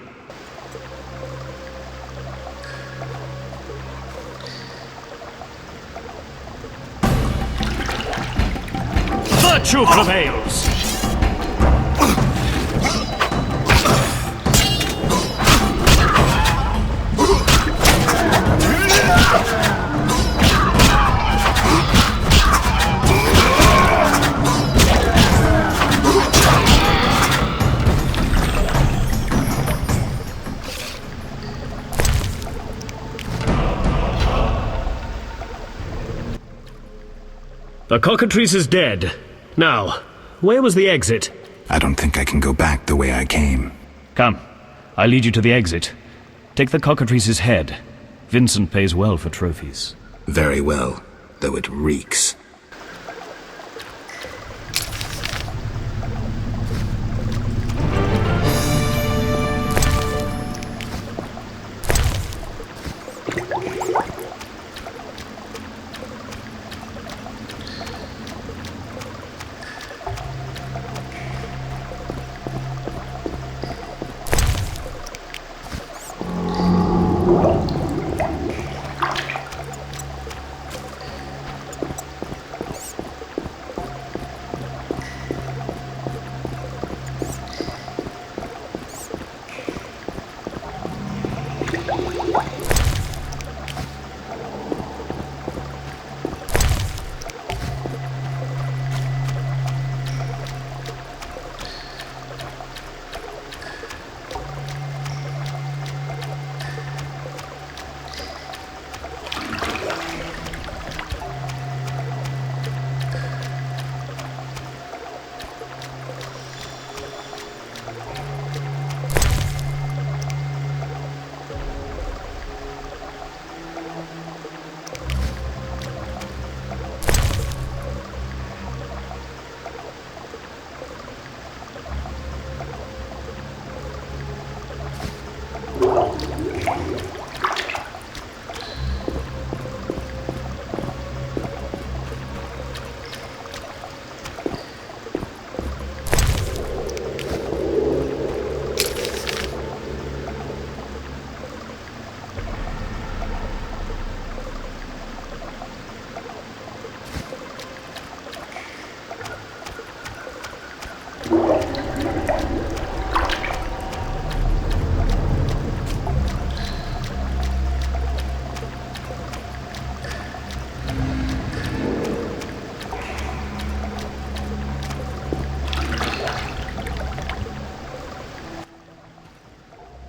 Virtue prevails. The cockatrice is dead. Now, where was the exit? I don't think I can go back the way I came. Come, I'll lead you to the exit. Take the cockatrice's head. Vincent pays well for trophies. Very well, though it reeks.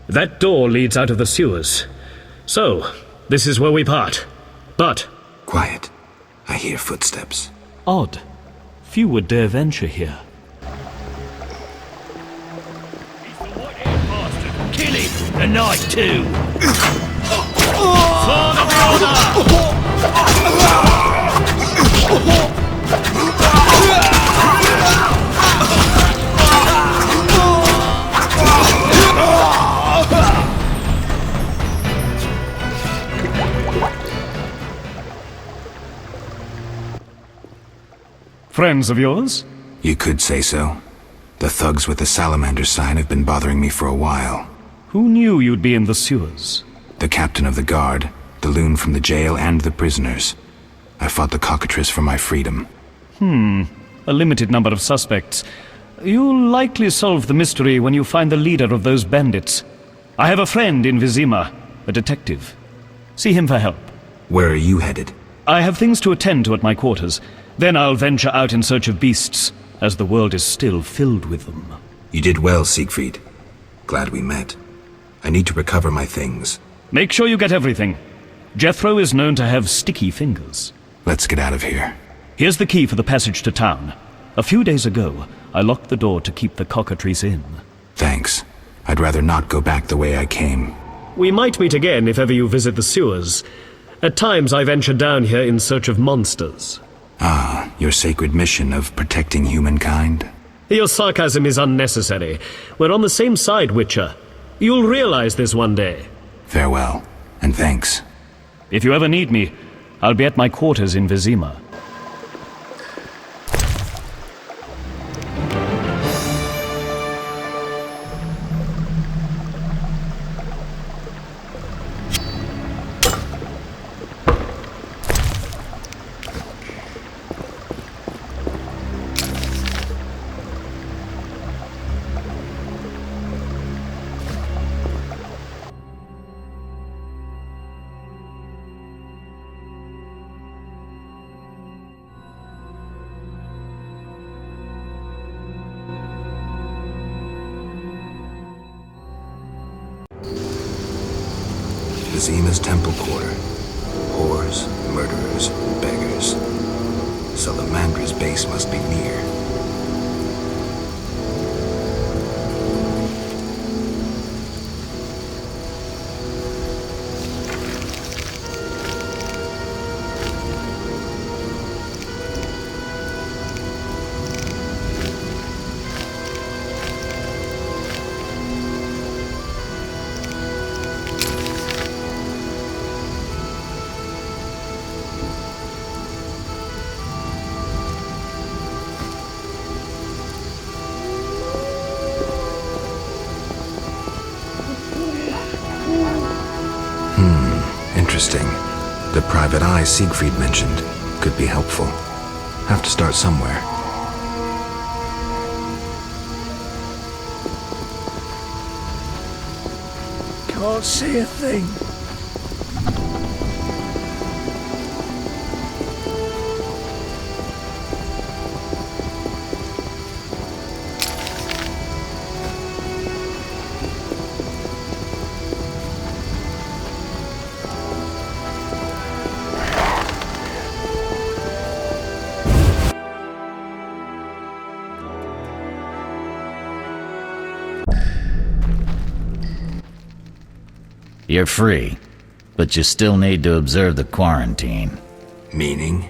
That door leads out of the sewers. So, this is where we part. But... Quiet. I hear footsteps. Odd. Few would dare venture here. Kill him! Tonight, too! Friends of yours? You could say so. The thugs with the salamander sign have been bothering me for a while. Who knew you'd be in the sewers? The captain of the guard, the loon from the jail, and the prisoners. I fought the Cockatrice for my freedom. A limited number of suspects. You'll likely solve the mystery when you find the leader of those bandits. I have a friend in Vizima, a detective. See him for help. Where are you headed? I have things to attend to at my quarters. Then I'll venture out in search of beasts, as the world is still filled with them. You did well, Siegfried. Glad we met. I need to recover my things. Make sure you get everything. Jethro is known to have sticky fingers. Let's get out of here. Here's the key for the passage to town. A few days ago, I locked the door to keep the Cockatrice in. Thanks. I'd rather not go back the way I came. We might meet again if ever you visit the sewers. At times I venture down here in search of monsters. Ah, your sacred mission of protecting humankind? Your sarcasm is unnecessary. We're on the same side, Witcher. You'll realize this one day. Farewell, and thanks. If you ever need me, I'll be at my quarters in Vizima. Vizima's temple quarter. Whores, murderers, beggars. Salamandra's base must be near. Interesting. The private eye Siegfried mentioned could be helpful. Have to start somewhere. Can't see a thing. You're free, but you still need to observe the quarantine. Meaning?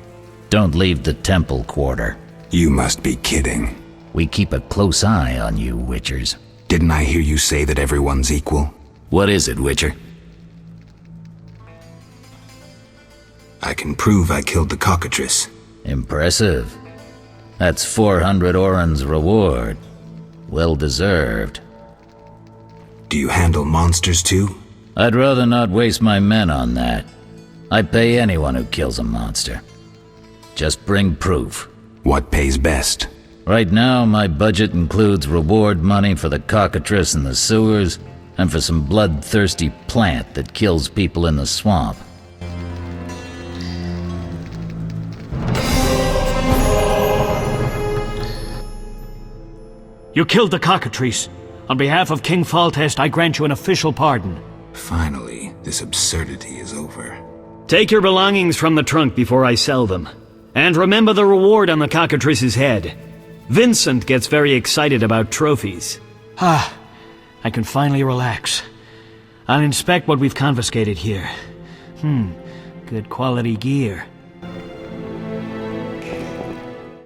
Don't leave the temple quarter. You must be kidding. We keep a close eye on you, Witchers. Didn't I hear you say that everyone's equal? What is it, Witcher? I can prove I killed the Cockatrice. Impressive. That's 400 Oren's reward. Well deserved. Do you handle monsters too? I'd rather not waste my men on that. I pay anyone who kills a monster. Just bring proof. What pays best? Right now, my budget includes reward money for the cockatrice in the sewers, and for some bloodthirsty plant that kills people in the swamp. You killed the cockatrice. On behalf of King Faltest, I grant you an official pardon. Finally, this absurdity is over. Take your belongings from the trunk before I sell them. And remember the reward on the cockatrice's head. Vincent gets very excited about trophies. I can finally relax. I'll inspect what we've confiscated here. Good quality gear.